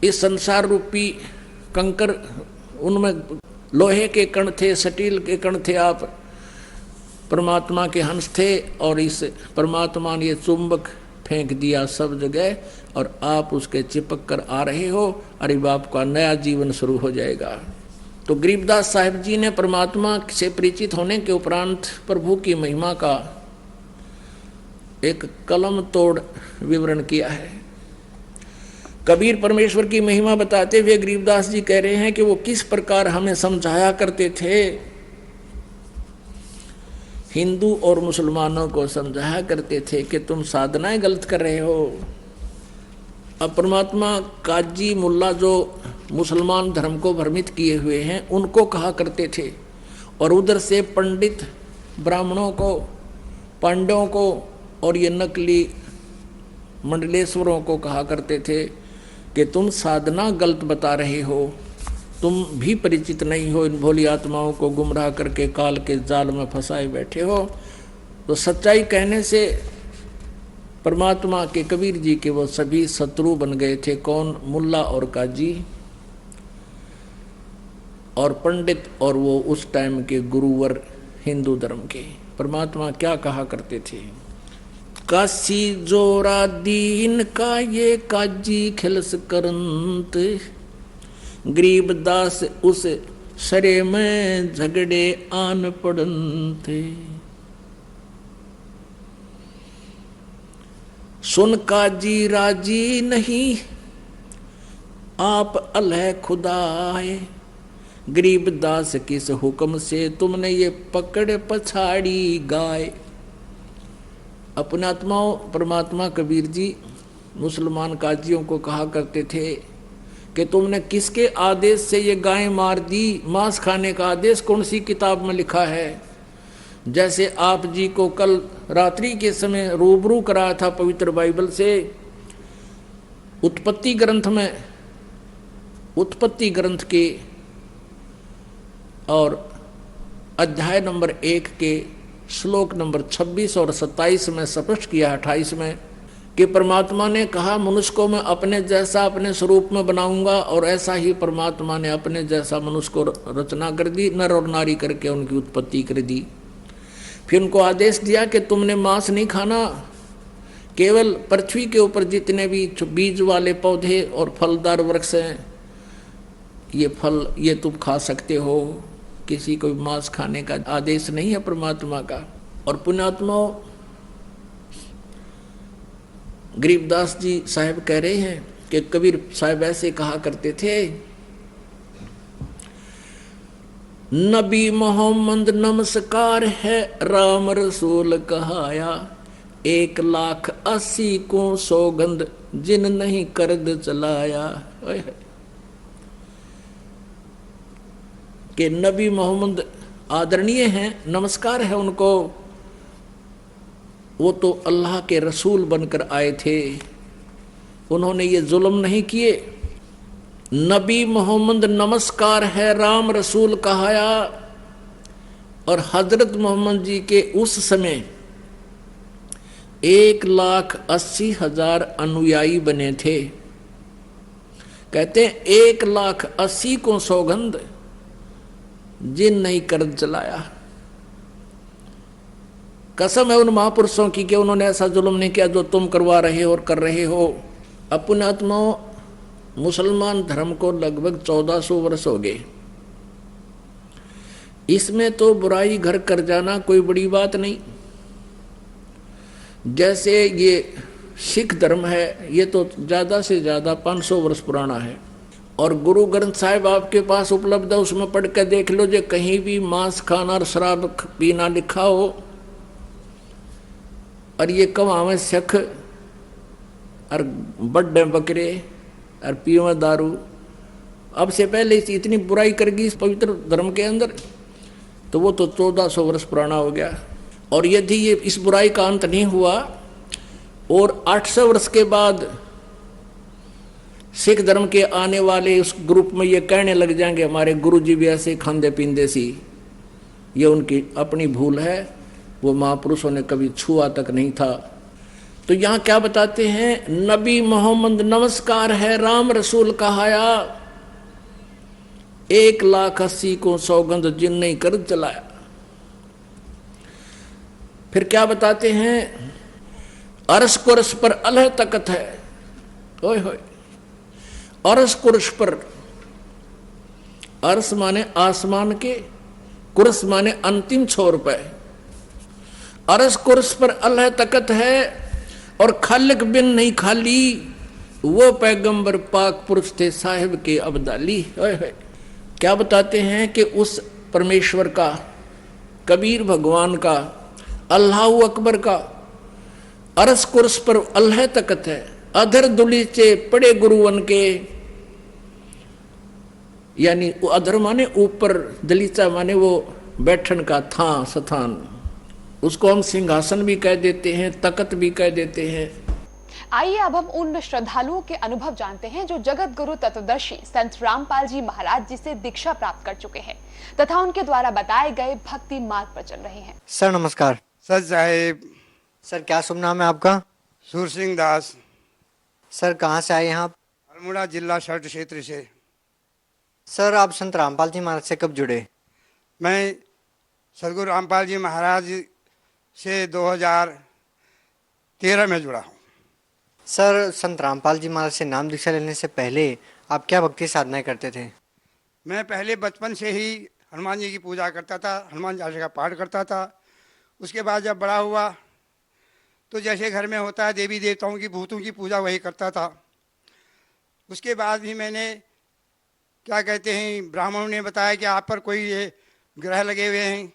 इस संसार रूपी कंकर, उनमें लोहे के कण थे, स्टील के कण थे, आप परमात्मा के हंस थे, और इस परमात्मा ने ये चुंबक फेंक दिया सब जगह, और आप उसके चिपक कर आ रहे हो। अरे बाप का नया जीवन शुरू हो जाएगा। तो गरीबदास साहिब जी ने परमात्मा से परिचित होने के उपरांत प्रभु की महिमा का एक कलम तोड़ विवरण किया है। कबीर परमेश्वर की महिमा बताते हुए गरीबदास जी कह रहे हैं कि वो किस प्रकार हमें समझाया करते थे। हिंदू और मुसलमानों को समझाया करते थे कि तुम साधनाएं गलत कर रहे हो। अब परमात्मा काजी मुल्ला जो मुसलमान धर्म को भ्रमित किए हुए हैं उनको कहा करते थे, और उधर से पंडित ब्राह्मणों को, पांडवों को और ये नकली मंडलेश्वरों को कहा करते थे कि तुम साधना गलत बता रहे हो, तुम भी परिचित नहीं हो, इन भोली आत्माओं को गुमराह करके काल के जाल में फंसाए बैठे हो। तो सच्चाई कहने से परमात्मा के कबीर जी के वो सभी शत्रु बन गए थे। कौन? मुल्ला और काजी और पंडित, और वो उस टाइम के गुरुवर हिंदू धर्म के। परमात्मा क्या कहा करते थे, काशी जोरा दीन का ये काजी खिलस करंत, गरीबदास उस सरे में झगड़े आन पड़ंत। सुन काजी राजी नहीं आप अलह खुदाए, गरीबदास किस हुक्म से तुमने ये पकड़ पछाड़ी गाय। अपने आत्माओं परमात्मा कबीर जी मुसलमान काजियों को कहा करते थे कि तुमने किसके आदेश से ये गाय मार दी, मांस खाने का आदेश कौन सी किताब में लिखा है। जैसे आप जी को कल रात्रि के समय रूबरू कराया था पवित्र बाइबल से, उत्पत्ति ग्रंथ में, उत्पत्ति ग्रंथ के और अध्याय नंबर 1 के श्लोक नंबर 26 और 27 में स्पष्ट किया, 28 में, कि परमात्मा ने कहा मनुष्य को मैं अपने जैसा अपने स्वरूप में बनाऊंगा, और ऐसा ही परमात्मा ने अपने जैसा मनुष्य को रचना कर दी, नर और नारी करके उनकी उत्पत्ति कर दी। फिर उनको आदेश दिया कि तुमने मांस नहीं खाना, केवल पृथ्वी के ऊपर जितने भी बीज वाले पौधे और फलदार वृक्ष हैं, ये फल ये तुम खा सकते हो, किसी को मांस खाने का आदेश नहीं है परमात्मा का। और पुण्यात्मा गरीबदास जी साहब कह रहे हैं कि कबीर साहब ऐसे कहा करते थे, नबी मोहम्मद नमस्कार है राम रसूल कहाया, 1,80,000 को सौगंध जिन नहीं कर्द चलाया। कि नबी मोहम्मद आदरणीय हैं, नमस्कार है उनको, वो तो अल्लाह के रसूल बनकर आए थे, उन्होंने ये जुल्म नहीं किए। नबी मोहम्मद नमस्कार है राम रसूल कहाया, और हजरत मोहम्मद जी के उस समय 1,80,000 अनुयायी बने थे। कहते हैं 1,80,000 को सौगंध जिन नहीं कर्ज चलाया। कसम है उन महापुरुषों की कि उन्होंने ऐसा जुल्म नहीं किया जो तुम करवा रहे हो और कर रहे हो। अपने आत्माओं, मुसलमान धर्म को लगभग 1400 वर्ष हो गए। इसमें तो बुराई घर कर जाना कोई बड़ी बात नहीं। जैसे ये सिख धर्म है, ये तो ज्यादा से ज्यादा 500 वर्ष पुराना है। और गुरु ग्रंथ साहिब आपके पास उपलब्ध है, उसमें पढ़ के देख लो, जो कहीं भी मांस खाना और शराब पीना लिखा हो और ये कमावे शख और बड्डे बकरे और पीवे दारू। अब से पहले इतनी बुराई करगी इस पवित्र धर्म के अंदर, तो वो तो 1400 वर्ष पुराना हो गया। और यदि ये इस बुराई का अंत नहीं हुआ और 800 वर्ष के बाद सिख धर्म के आने वाले उस ग्रुप में ये कहने लग जाएंगे हमारे गुरु जी भी ऐसे खांदे पींदे सी, ये उनकी अपनी भूल है, वो महापुरुषों ने कभी छुआ तक नहीं था। तो यहाँ क्या बताते हैं, नबी मोहम्मद नमस्कार है राम रसूल कहाया, 1,80,000 को सौगंध जिन नहीं कर्ज चलाया। फिर क्या बताते हैं, अरस कुरस पर अल्लाह तकत है। ओए होए, अरस कुरस पर, अरस माने आसमान के, कुरस माने अंतिम छोर पे। अरस कुरस पर अल्लाह तकत है और खालिक बिन नहीं खाली, वो पैगंबर पाक पुरुष थे साहिब के अब्दाली। ओए होए, क्या बताते हैं कि उस परमेश्वर का, कबीर भगवान का, अल्लाह अकबर का अरस कुर्स पर अल्लाह तकत है। अधर दुलीचे पड़े गुरुवन के, यानी अधर माने ऊपर, दलीचा माने वो बैठन का था स्थान, उसको हम सिंहासन भी कह देते हैं, तकत भी कह देते हैं। आइए अब हम उन श्रद्धालुओं के अनुभव जानते हैं जो जगत गुरु तत्वदर्शी संत रामपाल जी महाराज जी से दीक्षा प्राप्त कर चुके हैं तथा उनके द्वारा बताए गए भक्ति मार्ग पर चल रहे हैं। सर नमस्कार। सर साहेब। सर क्या शुभ नाम है आपका? सूर सिंह दास। सर कहाँ से आए हैं आप? अल्मोड़ा जिला शर्ट क्षेत्र से। सर आप संत रामपाल जी महाराज से कब जुड़े? मैं सदगुरु रामपाल जी महाराज से 2013 में जुड़ा हूँ। सर संत रामपाल जी महाराज से नाम दीक्षा लेने से पहले आप क्या भक्ति साधनाएं करते थे? मैं पहले बचपन से ही हनुमान जी की पूजा करता था, हनुमान चालीसा का पाठ करता था। उसके बाद जब बड़ा हुआ तो जैसे घर में होता है देवी देवताओं की, भूतों की पूजा वही करता था। उसके बाद भी मैंने क्या कहते हैं, ब्राह्मणों ने बताया कि आप पर कोई ये ग्रह लगे हुए हैं,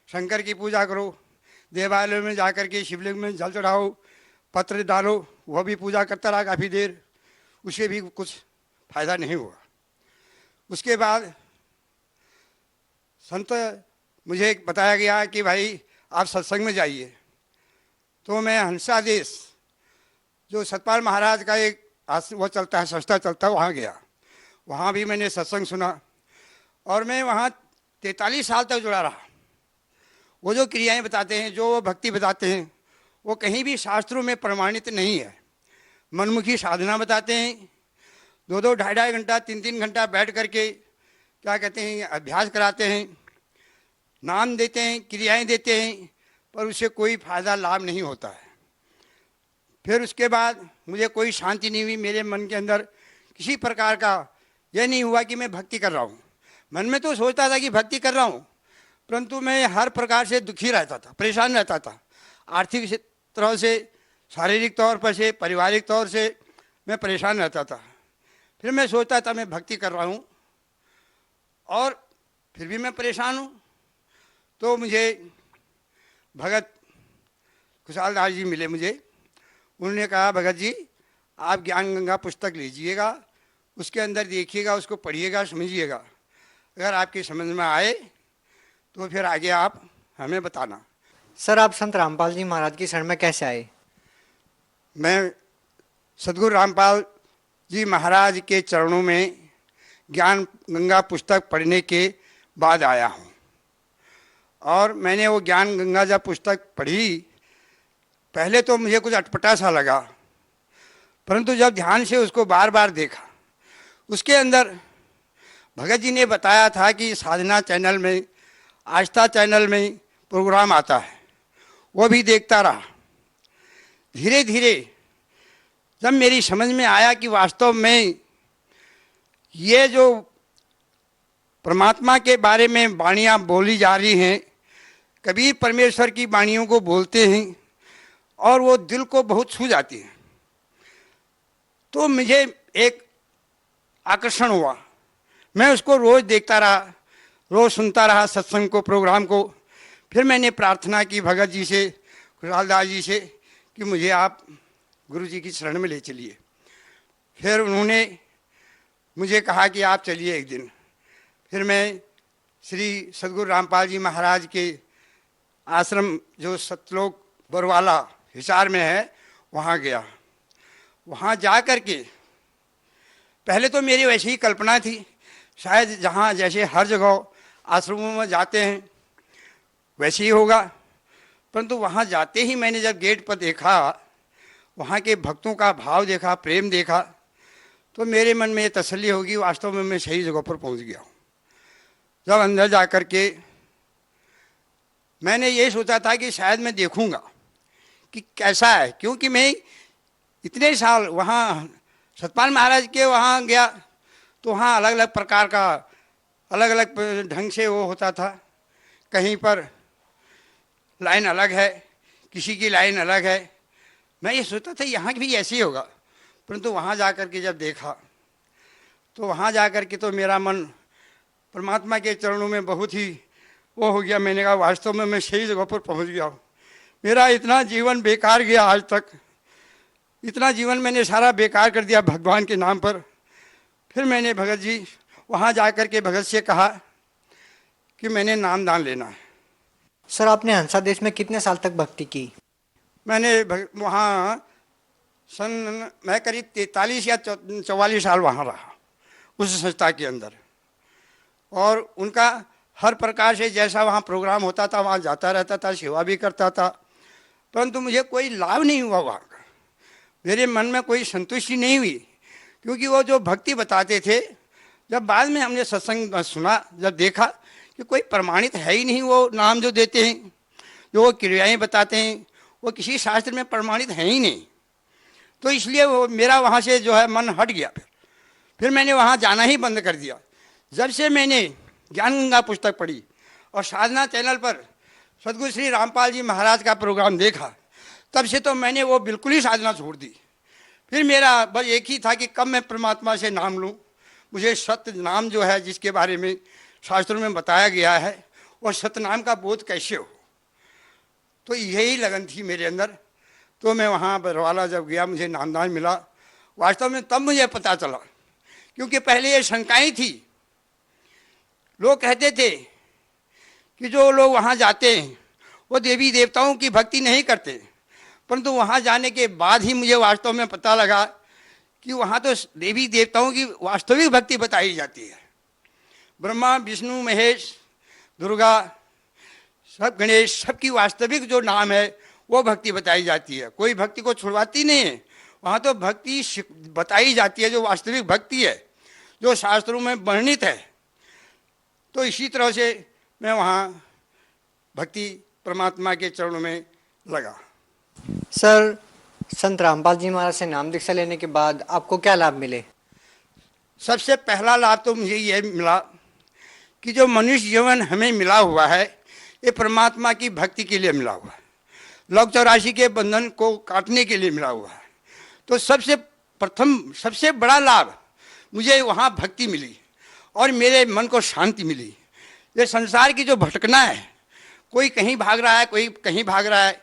शंकर की पूजा करो, देवालयों में जा कर के शिवलिंग में जल चढ़ाओ, पत्र डालो। वह भी पूजा करता रहा काफ़ी देर, उससे भी कुछ फायदा नहीं हुआ। उसके बाद संत मुझे बताया गया कि भाई आप सत्संग में जाइए। तो मैं हंसादेश, जो सतपाल महाराज का एक वो चलता है, संस्था चलता है, वहाँ गया। वहाँ भी मैंने सत्संग सुना और मैं वहाँ 43 साल तक जुड़ा रहा। वो जो क्रियाएं बताते हैं, जो वो भक्ति बताते हैं, वो कहीं भी शास्त्रों में प्रमाणित नहीं है। मनमुखी साधना बताते हैं, 2-2, 2.5 घंटा, 3-3 घंटा बैठ करके क्या कहते हैं अभ्यास कराते हैं, नाम देते हैं, क्रियाएं देते हैं, पर उससे कोई फायदा लाभ नहीं होता है। फिर उसके बाद मुझे कोई शांति नहीं हुई। मेरे मन के अंदर किसी प्रकार का यह नहीं हुआ कि मैं भक्ति कर रहा हूँ। मन में तो सोचता था कि भक्ति कर रहा हूँ, परंतु मैं हर प्रकार से दुखी रहता था, परेशान रहता था। आर्थिक तरह से, शारीरिक तौर पर से, पारिवारिक तौर से मैं परेशान रहता था। फिर मैं सोचता था मैं भक्ति कर रहा हूँ और फिर भी मैं परेशान हूँ। तो मुझे भगत खुशहाल दास जी मिले मुझे। उन्होंने कहा, भगत जी आप ज्ञान गंगा पुस्तक लीजिएगा, उसके अंदर देखिएगा, उसको पढ़िएगा, समझिएगा। अगर आपकी समझ में आए तो फिर आगे आप हमें बताना। सर आप संत रामपाल जी महाराज की शरण में कैसे आए? मैं सदगुरु रामपाल जी महाराज के चरणों में ज्ञान गंगा पुस्तक पढ़ने के बाद आया हूँ। और मैंने वो ज्ञान गंगा जब पुस्तक पढ़ी पहले तो मुझे कुछ अटपटा सा लगा, परंतु जब ध्यान से उसको बार बार देखा, उसके अंदर भगत जी ने बताया था कि साधना चैनल में, आस्था चैनल में प्रोग्राम आता है, वो भी देखता रहा। धीरे धीरे जब मेरी समझ में आया कि वास्तव में ये जो परमात्मा के बारे में वाणियाँ बोली जा रही हैं, कबीर परमेश्वर की वाणियों को बोलते हैं और वो दिल को बहुत छू जाती हैं, तो मुझे एक आकर्षण हुआ। मैं उसको रोज़ देखता रहा, रोज़ सुनता रहा सत्संग को, प्रोग्राम को। फिर मैंने प्रार्थना की भगत जी से, खुशहाल दास जी से कि मुझे आप गुरु जी की शरण में ले चलिए। फिर उन्होंने मुझे कहा कि आप चलिए एक दिन। फिर मैं श्री सद्गुरु रामपाल जी महाराज के आश्रम जो सतलोक बरवाला हिसार में है, वहाँ गया। वहाँ जा कर के पहले तो मेरी वैसी ही कल्पना थी, शायद जहाँ जैसे हर जगह आश्रमों में जाते हैं वैसे ही होगा। परंतु वहाँ जाते ही मैंने जब गेट पर देखा, वहाँ के भक्तों का भाव देखा, प्रेम देखा, तो मेरे मन में ये तसल्ली होगी वास्तव में मैं सही जगह पर पहुँच गया हूँ। जब अंदर जा कर के मैंने ये सोचा था कि शायद मैं देखूँगा कि कैसा है, क्योंकि मैं इतने साल वहाँ सतपाल महाराज के वहाँ गया तो वहाँ अलग अलग प्रकार का, अलग अलग ढंग से वो होता था। कहीं पर लाइन अलग है, किसी की लाइन अलग है। मैं ये सोचता था यहाँ भी ऐसे ही होगा, परंतु वहाँ जा कर के जब देखा तो वहाँ जा कर के तो मेरा मन परमात्मा के चरणों में बहुत ही वो हो गया। मैंने कहा वास्तव में मैं सही जगह पर पहुँच गया हूँ। मेरा इतना जीवन बेकार गया आज तक, इतना जीवन मैंने सारा बेकार कर दिया भगवान के नाम पर। फिर मैंने भगत जी वहाँ जा कर के भगत से कहा कि मैंने नाम दान लेना है। सर आपने हंसा देश में कितने साल तक भक्ति की? मैंने वहाँ मैं करीब 43 या 44 साल वहाँ रहा उस संस्था के अंदर, और उनका हर प्रकार से जैसा वहाँ प्रोग्राम होता था वहाँ जाता रहता था, सेवा भी करता था। परंतु मुझे कोई लाभ नहीं हुआ वहाँ का, मेरे मन में कोई संतुष्टि नहीं हुई, क्योंकि वो जो भक्ति बताते थे, जब बाद में हमने सत्संग सुना, जब देखा कि कोई प्रमाणित है ही नहीं, वो नाम जो देते हैं, जो वो क्रियाएँ बताते हैं, वो किसी शास्त्र में प्रमाणित है ही नहीं। तो इसलिए वो मेरा वहाँ से जो है मन हट गया। फिर मैंने वहाँ जाना ही बंद कर दिया। जब से मैंने ज्ञान गंगा पुस्तक पढ़ी और साधना चैनल पर सद्गुरु श्री रामपाल जी महाराज का प्रोग्राम देखा, तब से तो मैंने वो बिल्कुल ही साधना छोड़ दी। फिर मेरा बस एक ही था कि कब मैं परमात्मा से नाम लूँ, मुझे सत्य नाम जो है जिसके बारे में शास्त्रों में बताया गया है, वो सत्य नाम का बोध कैसे हो। तो यही लगन थी मेरे अंदर। तो मैं वहाँ बरवाला जब गया, मुझे नामदान मिला। वास्तव में तब मुझे पता चला, क्योंकि पहले ये शंकाएँ थी। लोग कहते थे कि जो लोग वहाँ जाते हैं वो देवी देवताओं की भक्ति नहीं करते, परंतु वहाँ जाने के बाद ही मुझे वास्तव में पता लगा कि वहाँ तो देवी देवताओं की वास्तविक भक्ति बताई जाती है। ब्रह्मा, विष्णु, महेश, दुर्गा, सब गणेश, सबकी वास्तविक जो नाम है वो भक्ति बताई जाती है। कोई भक्ति को छुड़वाती नहीं है, वहाँ तो भक्ति बताई जाती है जो वास्तविक भक्ति है, जो शास्त्रों में वर्णित है। तो इसी तरह से मैं वहाँ भक्ति परमात्मा के चरणों में लगा। सर संत रामपाल जी महाराज से नाम दीक्षा लेने के बाद आपको क्या लाभ मिले? सबसे पहला लाभ तो मुझे ये मिला कि जो मनुष्य जीवन हमें मिला हुआ है, ये परमात्मा की भक्ति के लिए मिला हुआ है, लौक 84 के बंधन को काटने के लिए मिला हुआ है। तो सबसे प्रथम, सबसे बड़ा लाभ मुझे वहाँ भक्ति मिली और मेरे मन को शांति मिली। ये संसार की जो भटकना है, कोई कहीं भाग रहा है, कोई कहीं भाग रहा है,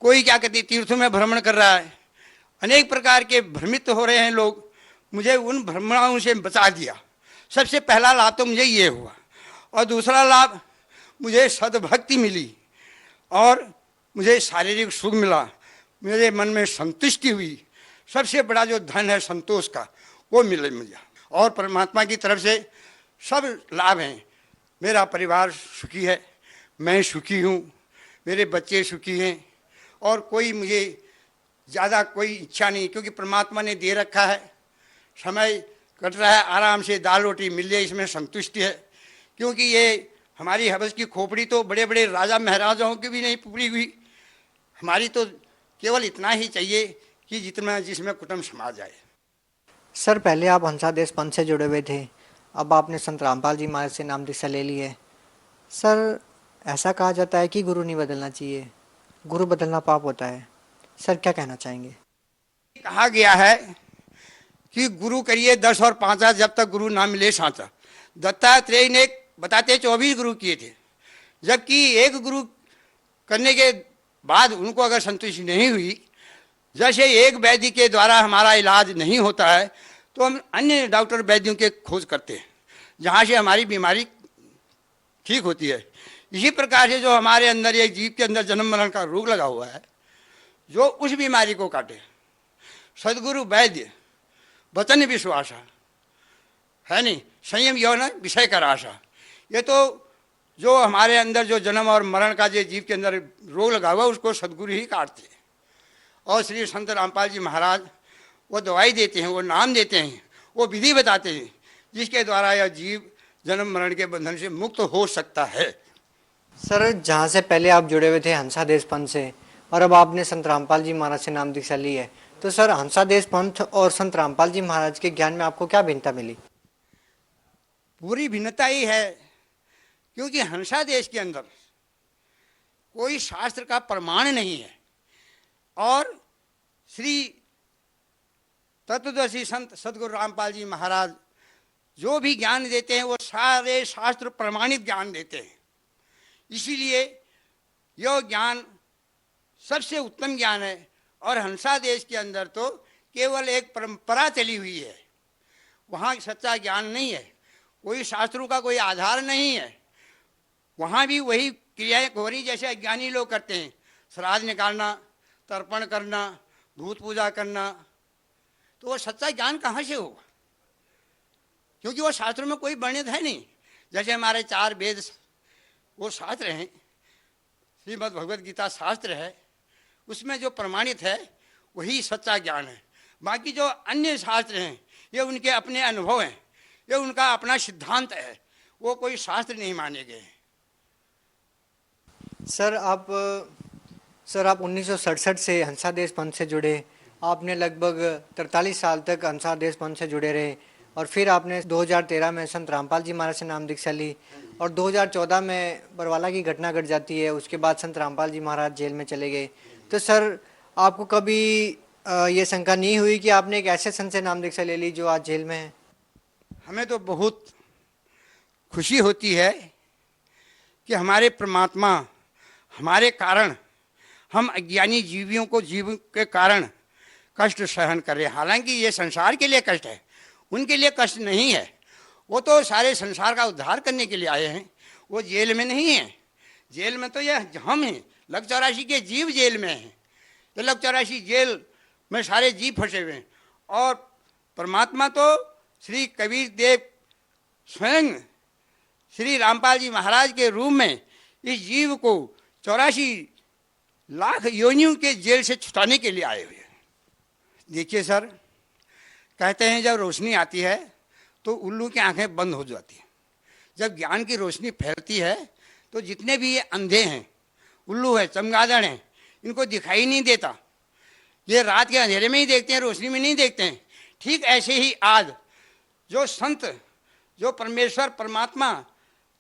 कोई क्या कहते तीर्थों में भ्रमण कर रहा है, अनेक प्रकार के भ्रमित हो रहे हैं लोग। मुझे उन भ्रमणाओं से बचा दिया। सबसे पहला लाभ तो मुझे ये हुआ। और दूसरा लाभ, मुझे सद्भक्ति मिली और मुझे शारीरिक सुख मिला, मेरे मन में संतुष्टि हुई। सबसे बड़ा जो धन है संतोष का, वो मिले मुझे। और परमात्मा की तरफ से सब लाभ हैं। मेरा परिवार सुखी है, मैं सुखी हूँ, मेरे बच्चे सुखी हैं और कोई मुझे ज़्यादा कोई इच्छा नहीं, क्योंकि परमात्मा ने दे रखा है, समय कट रहा है, आराम से दाल रोटी मिल जाए इसमें संतुष्टि है। क्योंकि ये हमारी हवस की खोपड़ी तो बड़े बड़े राजा महाराजाओं की भी नहीं पूरी हुई, हमारी तो केवल इतना ही चाहिए कि जितना जिसमें कुटुंब समा जाए। सर पहले आप हंसादेश पंथ से जुड़े हुए थे, अब आपने संत रामपाल जी महाराज से नाम दीक्षा ले ली है। सर ऐसा कहा जाता है कि गुरु नहीं बदलना चाहिए, गुरु बदलना पाप होता है। सर क्या कहना चाहेंगे? कहा गया है कि गुरु करिए 10 और 5, जब तक गुरु ना मिले साचा। दत्तात्रेय ने बताते 24 गुरु किए थे, जबकि एक गुरु करने के बाद उनको अगर संतुष्टि नहीं हुई, जैसे एक वैद्य के द्वारा हमारा इलाज नहीं होता है तो हम अन्य डॉक्टर वैद्यों के खोज करते हैं जहाँ से हमारी बीमारी ठीक होती है। इसी प्रकार से जो हमारे अंदर एक जीव के अंदर जन्म मरण का रोग लगा हुआ है, जो उस बीमारी को काटे, सदगुरु वैद्य वचन विश्वासा है नहीं, संयम यौन विषय का आशा। ये तो जो हमारे अंदर जो जन्म और मरण का जो जीव के अंदर रोग लगा हुआ उसको सदगुरु ही काटते हैं। और श्री संत रामपाल जी महाराज वो दवाई देते हैं, वो नाम देते हैं, वो विधि बताते हैं जिसके द्वारा यह जीव जन्म मरण के बंधन से मुक्त हो सकता है। सर जहाँ से पहले आप जुड़े हुए थे हंसादेश पंथ से, और अब आपने संत रामपाल जी महाराज से नाम दीक्षा ली है, तो सर हंसादेश पंथ और संत रामपाल जी महाराज के ज्ञान में आपको क्या भिन्नता मिली? पूरी भिन्नता ही है, क्योंकि हंसादेश के अंदर कोई शास्त्र का प्रमाण नहीं है, और श्री तत्वदर्शी संत सदगुरु रामपाल जी महाराज जो भी ज्ञान देते हैं वो सारे शास्त्र प्रमाणित ज्ञान देते हैं। इसीलिए यह ज्ञान सबसे उत्तम ज्ञान है। और हंसादेश के अंदर तो केवल एक परंपरा चली हुई है, वहाँ सच्चा ज्ञान नहीं है, कोई शास्त्रों का कोई आधार नहीं है। वहाँ भी वही क्रियाएं हो रही जैसे अज्ञानी लोग करते हैं, श्राद्ध निकालना, तर्पण करना, भूत पूजा करना, तो वो सच्चा ज्ञान कहाँ से होगा? क्योंकि वो शास्त्रों में कोई वर्णित है नहीं। जैसे हमारे 4 वेद वो शास्त्र हैं, श्रीमद् भगवद गीता शास्त्र है, उसमें जो प्रमाणित है वही सच्चा ज्ञान है। बाकी जो अन्य शास्त्र हैं ये उनके अपने अनुभव हैं, ये उनका अपना सिद्धांत है, वो कोई शास्त्र नहीं माने गए। सर आप 1967 से हंसादेश पंथ से जुड़े, आपने लगभग 43 साल तक हंसादेश पंथ से जुड़े रहे, और फिर आपने 2013 में संत रामपाल जी महाराज से नाम दीक्षा ली, और 2014 में बरवाला की घटना घट जाती है, उसके बाद संत रामपाल जी महाराज जेल में चले गए। तो सर आपको कभी ये शंका नहीं हुई कि आपने एक ऐसे संत से नाम दीक्षा ले ली जो आज जेल में है? हमें तो बहुत खुशी होती है कि हमारे परमात्मा हमारे कारण, हम अज्ञानी जीवियों को जीव के कारण कष्ट सहन कर रहे हैं। हालांकि ये संसार के लिए कष्ट है, उनके लिए कष्ट नहीं है। वो तो सारे संसार का उद्धार करने के लिए आए हैं, वो जेल में नहीं है। जेल में तो ये हम हैं, लग 84 के जीव जेल में हैं। ये लग 84 जेल में सारे जीव फंसे हुए हैं, और परमात्मा तो श्री कबीर देव स्वयं श्री रामपाल जी महाराज के रूप में इस जीव को 84 लाख योनियों के जेल से छुटाने के लिए आए हुए हैं। देखिए सर, कहते हैं जब रोशनी आती है तो उल्लू की आंखें बंद हो जाती हैं। जब ज्ञान की रोशनी फैलती है तो जितने भी ये अंधे हैं, उल्लू है, चमगादड़ हैं, इनको दिखाई नहीं देता। ये रात के अंधेरे में ही देखते हैं, रोशनी में नहीं देखते हैं। ठीक ऐसे ही आज जो संत, जो परमेश्वर परमात्मा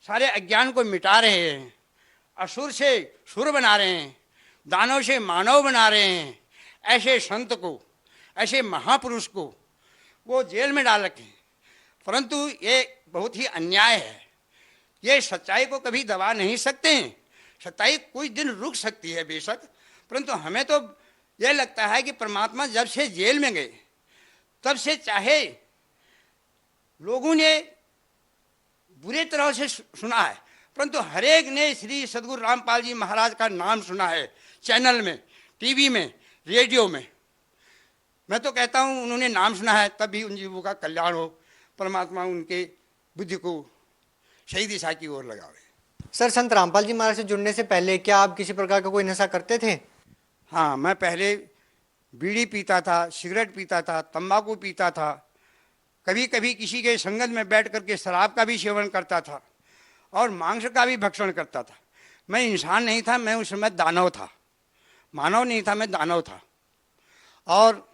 सारे अज्ञान को मिटा रहे हैं, असुर से सुर बना रहे हैं, दानव से मानव बना रहे हैं, ऐसे संत को, ऐसे महापुरुष को वो जेल में डाल रखे हैं। परंतु ये बहुत ही अन्याय है। ये सच्चाई को कभी दबा नहीं सकते हैं। सच्चाई कुछ दिन रुक सकती है बेशक, परंतु हमें तो यह लगता है कि परमात्मा जब से जेल में गए तब से, चाहे लोगों ने बुरे तरह से सुना है, परंतु हरेक ने श्री सदगुरु रामपाल जी महाराज का नाम सुना है, चैनल में, टीवी में, रेडियो में। मैं तो कहता हूँ उन्होंने नाम सुना है तब भी उन जीवों का कल्याण हो, परमात्मा उनके बुद्धि को सही दिशा की ओर लगावे। सर संत रामपाल जी महाराज से जुड़ने से पहले क्या आप किसी प्रकार का कोई नशा करते थे? हाँ, मैं पहले बीड़ी पीता था, सिगरेट पीता था, तंबाकू पीता था, कभी कभी किसी के संगत में बैठ करके शराब का भी सेवन करता था और मांस का भी भक्षण करता था। मैं इंसान नहीं था, मैं उस समय दानव था, मानव नहीं था, मैं दानव था। और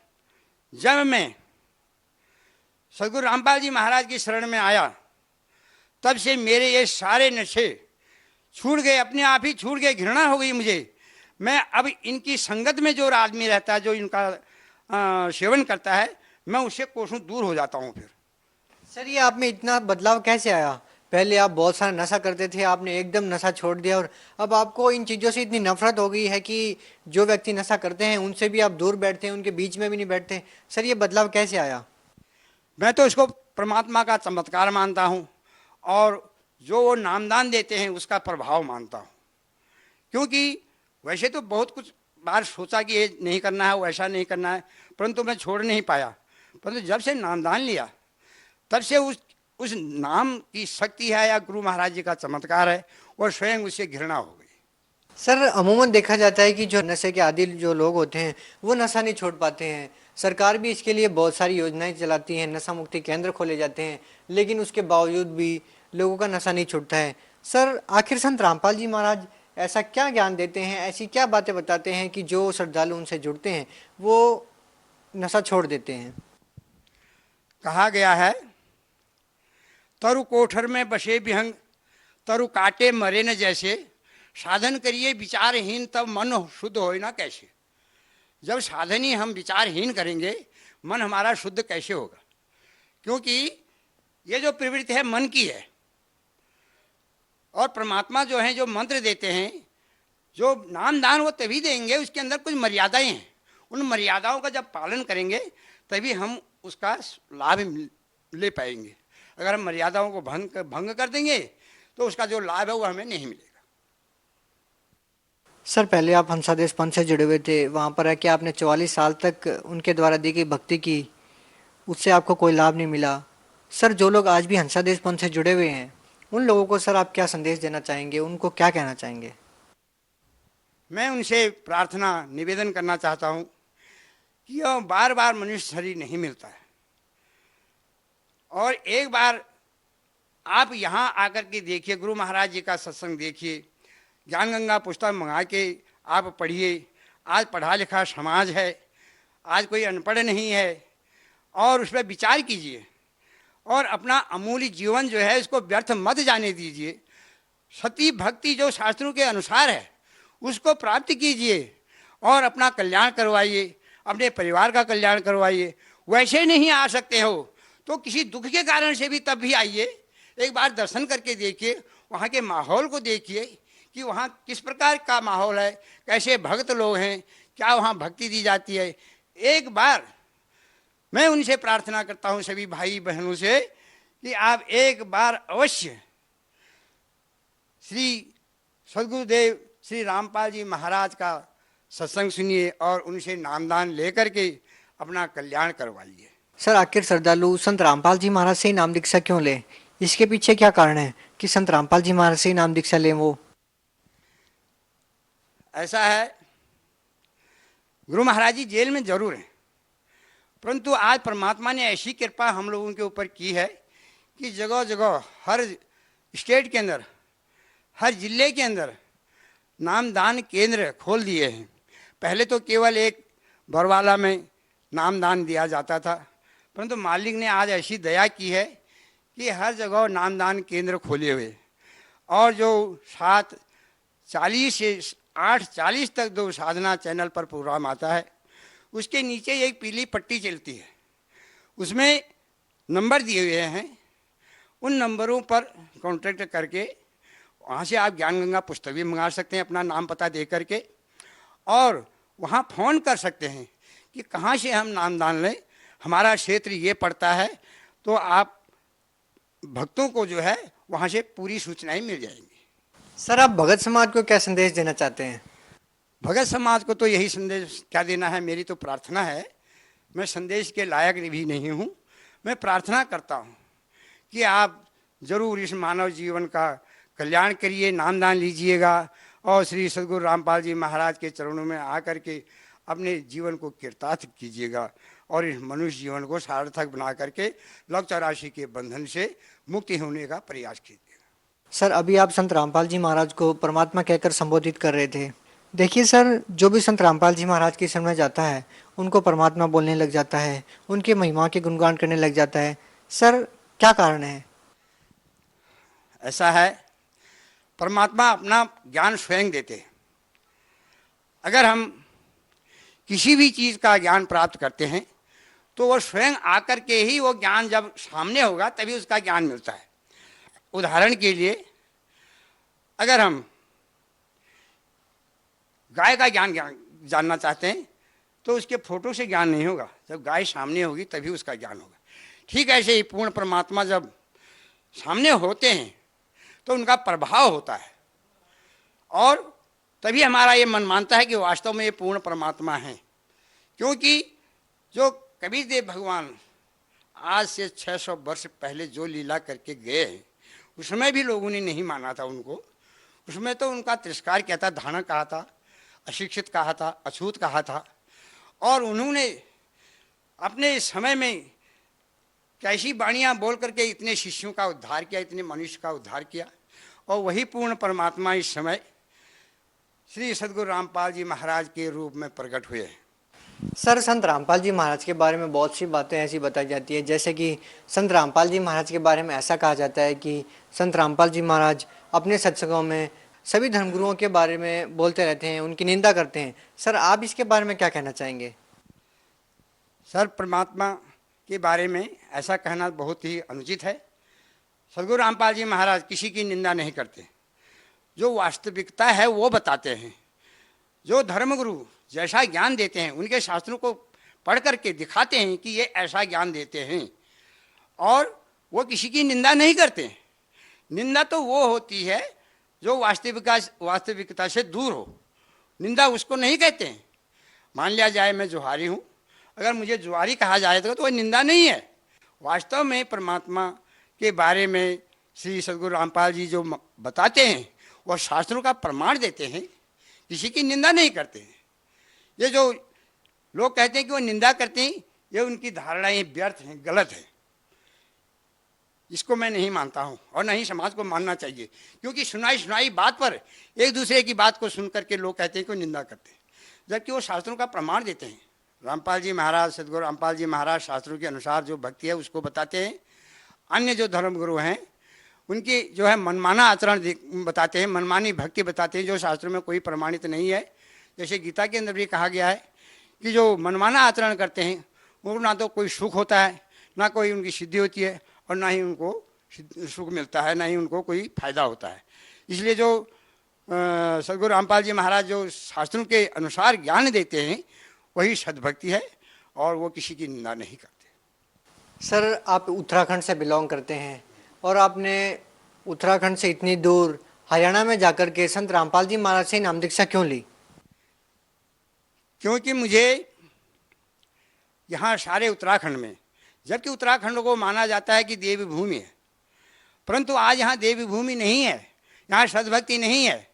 जब मैं सदगुरु रामपाल जी महाराज की शरण में आया, तब से मेरे ये सारे नशे छूट गए, अपने आप ही छूट गए, घृणा हो गई मुझे। मैं अब इनकी संगत में जो आदमी रहता है, जो इनका सेवन करता है, मैं उससे कोसों दूर हो जाता हूँ। फिर सर ये आप में इतना बदलाव कैसे आया? पहले आप बहुत सारा नशा करते थे, आपने एकदम नशा छोड़ दिया और अब आपको इन चीज़ों से इतनी नफरत हो गई है कि जो व्यक्ति नशा करते हैं उनसे भी आप दूर बैठते हैं, उनके बीच में भी नहीं बैठते। सर ये बदलाव कैसे आया? मैं तो इसको परमात्मा का चमत्कार मानता हूँ और जो वो नामदान देते हैं उसका प्रभाव मानता हूँ। क्योंकि वैसे तो बहुत कुछ बार सोचा कि ये नहीं करना है, वैसा नहीं करना है, परंतु मैं छोड़ नहीं पाया। परंतु जब से नामदान लिया, तब से उस नाम की शक्ति है या गुरु महाराज जी का चमत्कार है, और स्वयं उससे घृणा हो गई। सर अमूमन देखा जाता है कि जो नशे के आदी जो लोग होते हैं वो नशा नहीं छोड़ पाते हैं। सरकार भी इसके लिए बहुत सारी योजनाएं चलाती है, नशा मुक्ति केंद्र खोले जाते हैं, लेकिन उसके बावजूद भी लोगों का नशा नहीं छूटता है। सर आखिर संत रामपाल जी महाराज ऐसा क्या ज्ञान देते हैं, ऐसी क्या बातें बताते हैं कि जो श्रद्धालु उनसे जुड़ते हैं वो नशा छोड़ देते हैं? कहा गया है, तरु कोठर में बसे विहंग, तरु काटे मरे न जैसे, साधन करिए विचारहीन तब मन शुद्ध होए ना कैसे। जब साधन ही हम विचारहीन करेंगे, मन हमारा शुद्ध कैसे होगा? क्योंकि ये जो प्रवृत्ति है मन की है, और परमात्मा जो है जो मंत्र देते हैं, जो नामदान वो तभी देंगे, उसके अंदर कुछ मर्यादाएं हैं। उन मर्यादाओं का जब पालन करेंगे तभी हम उसका लाभ ले पाएंगे। अगर हम मर्यादाओं को भंग कर देंगे तो उसका जो लाभ है वो हमें नहीं मिलेगा। सर पहले आप हंसादेश पंथ से जुड़े हुए थे, वहाँ पर है कि आपने 44 साल तक उनके द्वारा दी गई भक्ति की, उससे आपको कोई लाभ नहीं मिला। सर जो लोग आज भी हंसादेश पंथ से जुड़े हुए हैं उन लोगों को सर आप क्या संदेश देना चाहेंगे, उनको क्या कहना चाहेंगे? मैं उनसे प्रार्थना निवेदन करना चाहता हूँ कि यह बार बार मनुष्य शरीर नहीं मिलता है, और एक बार आप यहाँ आकर के देखिए, गुरु महाराज जी का सत्संग देखिए, ज्ञान गंगा पुस्तक मंगा के आप पढ़िए। आज पढ़ा लिखा समाज है, आज कोई अनपढ़ नहीं है, और उस पर विचार कीजिए और अपना अमूल्य जीवन जो है इसको व्यर्थ मत जाने दीजिए। सती भक्ति जो शास्त्रों के अनुसार है उसको प्राप्त कीजिए और अपना कल्याण करवाइए, अपने परिवार का कल्याण करवाइए। वैसे नहीं आ सकते हो तो किसी दुख के कारण से भी तब भी आइए, एक बार दर्शन करके देखिए, वहाँ के माहौल को देखिए कि वहाँ किस प्रकार का माहौल है, कैसे भक्त लोग हैं, क्या वहाँ भक्ति दी जाती है। एक बार मैं उनसे प्रार्थना करता हूँ सभी भाई बहनों से कि आप एक बार अवश्य श्री सद्गुरुदेव श्री रामपाल जी महाराज का सत्संग सुनिए और उनसे नामदान लेकर के अपना कल्याण करवाइए। सर आखिर श्रद्धालु संत रामपाल जी महाराज से ही नाम दीक्षा क्यों लें? इसके पीछे क्या कारण है कि संत रामपाल जी महाराज से ही नाम दीक्षा लें? वो ऐसा है, गुरु महाराज जी जेल में जरूर हैं, परंतु आज परमात्मा ने ऐसी कृपा हम लोगों के ऊपर की है कि जगह जगह हर स्टेट के अंदर, हर जिले के अंदर नामदान केंद्र खोल दिए हैं। पहले तो केवल एक बरवाला में नामदान दिया जाता था, परंतु मालिक ने आज ऐसी दया की है कि हर जगह नामदान केंद्र खोले हुए, और जो 7:40 से 8:40 तक जो साधना चैनल पर प्रोग्राम आता है उसके नीचे एक पीली पट्टी चलती है, उसमें नंबर दिए हुए हैं। उन नंबरों पर कॉन्टैक्ट करके वहाँ से आप ज्ञान गंगा पुस्तक भी मंगा सकते हैं अपना नाम पता दे करके, और वहाँ फ़ोन कर सकते हैं कि कहाँ से हम नामदान लें, हमारा क्षेत्र ये पड़ता है, तो आप भक्तों को जो है वहाँ से पूरी सूचनाएं मिल जाएंगी। सर आप भगत समाज को क्या संदेश देना चाहते हैं? भगत समाज को तो यही संदेश क्या देना है, मेरी तो प्रार्थना है, मैं संदेश के लायक भी नहीं हूँ, मैं प्रार्थना करता हूँ कि आप जरूर इस मानव जीवन का कल्याण करिए, नामदान लीजिएगा और श्री सद्गुरु रामपाल जी महाराज के चरणों में आकर के अपने जीवन को कृतार्थ कीजिएगा और इस मनुष्य जीवन को सार्थक बना करके लव 84 के बंधन से मुक्ति होने का प्रयास कीजिएगा। सर, अभी आप संत रामपाल जी महाराज को परमात्मा कहकर संबोधित कर रहे थे। देखिए सर, जो भी संत रामपाल जी महाराज की शरण में जाता है उनको परमात्मा बोलने लग जाता है, उनके महिमा के गुणगान करने लग जाता है। सर, क्या कारण है? ऐसा है, परमात्मा अपना ज्ञान स्वयं देते हैं। अगर हम किसी भी चीज़ का ज्ञान प्राप्त करते हैं तो वो स्वयं आकर के ही वो ज्ञान जब सामने होगा तभी उसका ज्ञान मिलता है। उदाहरण के लिए, अगर हम गाय का ज्ञान जानना चाहते हैं तो उसके फोटो से ज्ञान नहीं होगा, जब गाय सामने होगी तभी उसका ज्ञान होगा। ठीक ऐसे ही पूर्ण परमात्मा जब सामने होते हैं तो उनका प्रभाव होता है और तभी हमारा ये मन मानता है कि वास्तव में ये पूर्ण परमात्मा है। क्योंकि जो कबीर देव भगवान आज से 600 वर्ष पहले जो लीला करके गए हैं उसमें भी लोगों ने नहीं माना था उनको। उसमें तो उनका तिरस्कार किया था, धारणा कहा था, अशिक्षित कहा था, अछूत कहा था। और उन्होंने अपने समय में कैसी वाणियाँ बोल करके इतने शिष्यों का उद्धार किया, इतने मनुष्य का उद्धार किया। और वही पूर्ण परमात्मा इस समय श्री सद्गुरु रामपाल जी महाराज के रूप में प्रकट हुए हैं। सर, संत रामपाल जी महाराज के बारे में बहुत सी बातें ऐसी बताई जाती है, जैसे कि संत रामपाल जी महाराज के बारे में ऐसा कहा जाता है कि संत रामपाल जी महाराज अपने सत्संगों में सभी धर्मगुरुओं के बारे में बोलते रहते हैं, उनकी निंदा करते हैं। सर, आप इसके बारे में क्या कहना चाहेंगे? सर, परमात्मा के बारे में ऐसा कहना बहुत ही अनुचित है। सद्गुरु रामपाल जी महाराज किसी की निंदा नहीं करते, जो वास्तविकता है वो बताते हैं। जो धर्मगुरु जैसा ज्ञान देते हैं उनके शास्त्रों को पढ़ करके दिखाते हैं कि ये ऐसा ज्ञान देते हैं, और वो किसी की निंदा नहीं करते। निंदा तो वो होती है जो वास्तविकता से दूर हो, निंदा उसको नहीं कहते हैं। मान लिया जाए मैं जुहारी हूँ, अगर मुझे जुहारी कहा जाए तो वह निंदा नहीं है। वास्तव में परमात्मा के बारे में श्री सद्गुरु रामपाल जी जो बताते हैं वह शास्त्रों का प्रमाण देते हैं, किसी की निंदा नहीं करते हैं। ये जो लोग कहते हैं कि वो निंदा करते हैं, ये उनकी धारणाएं व्यर्थ हैं, गलत है। इसको मैं नहीं मानता हूँ और नहीं समाज को मानना चाहिए, क्योंकि सुनाई बात पर एक दूसरे की बात को सुन करके लोग कहते हैं कि वो निंदा करते हैं, जबकि वो शास्त्रों का प्रमाण देते हैं। रामपाल जी महाराज, सद्गुरु रामपाल जी महाराज शास्त्रों के अनुसार जो भक्ति है उसको बताते हैं। अन्य जो धर्मगुरु हैं उनकी जो है मनमाना आचरण बताते हैं, मनमानी भक्ति बताते हैं, जो शास्त्रों में कोई प्रमाणित नहीं है। जैसे गीता के अंदर भी कहा गया है कि जो मनमाना आचरण करते हैं उनको ना तो कोई सुख होता है, ना कोई उनकी सिद्धि होती है, और ना ही उनको सुख मिलता है, ना ही उनको कोई फायदा होता है। इसलिए जो सद्गुरु रामपाल जी महाराज जो शास्त्रों के अनुसार ज्ञान देते हैं वही सद्भक्ति है, और वो किसी की निंदा नहीं करते। सर, आप उत्तराखंड से बिलोंग करते हैं और आपने उत्तराखंड से इतनी दूर हरियाणा में जाकर के संत रामपाल जी महाराज से नाम दीक्षा क्यों ली? क्योंकि मुझे यहाँ सारे उत्तराखंड में, जबकि उत्तराखंड को माना जाता है कि देवी भूमि है, परंतु आज यहाँ देवी भूमि नहीं है, यहाँ सद्भक्ति नहीं है।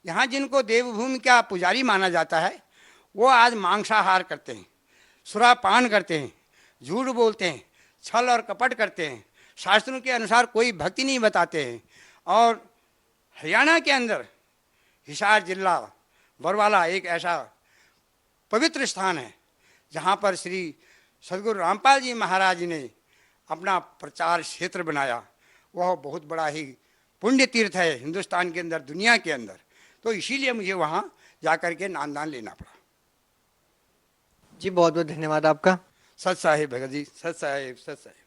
यहाँ जिनको देवी भूमि का पुजारी माना जाता है वो आज मांसाहार करते हैं, सुरापान करते हैं, झूठ बोलते हैं, छल और कपट करते हैं, शास्त्रों के अनुसार कोई भक्ति नहीं बताते हैं। और हरियाणा के अंदर हिसार जिला बरवाला एक ऐसा पवित्र स्थान है जहाँ पर श्री सद्गुरु रामपाल जी महाराज ने अपना प्रचार क्षेत्र बनाया। वह बहुत बड़ा ही पुण्य तीर्थ है हिंदुस्तान के अंदर, दुनिया के अंदर। तो इसीलिए मुझे वहाँ जाकर के नामदान लेना पड़ा। जी, बहुत बहुत धन्यवाद आपका। सत साहिब भगत जी, सत साहिब, सत साहिब।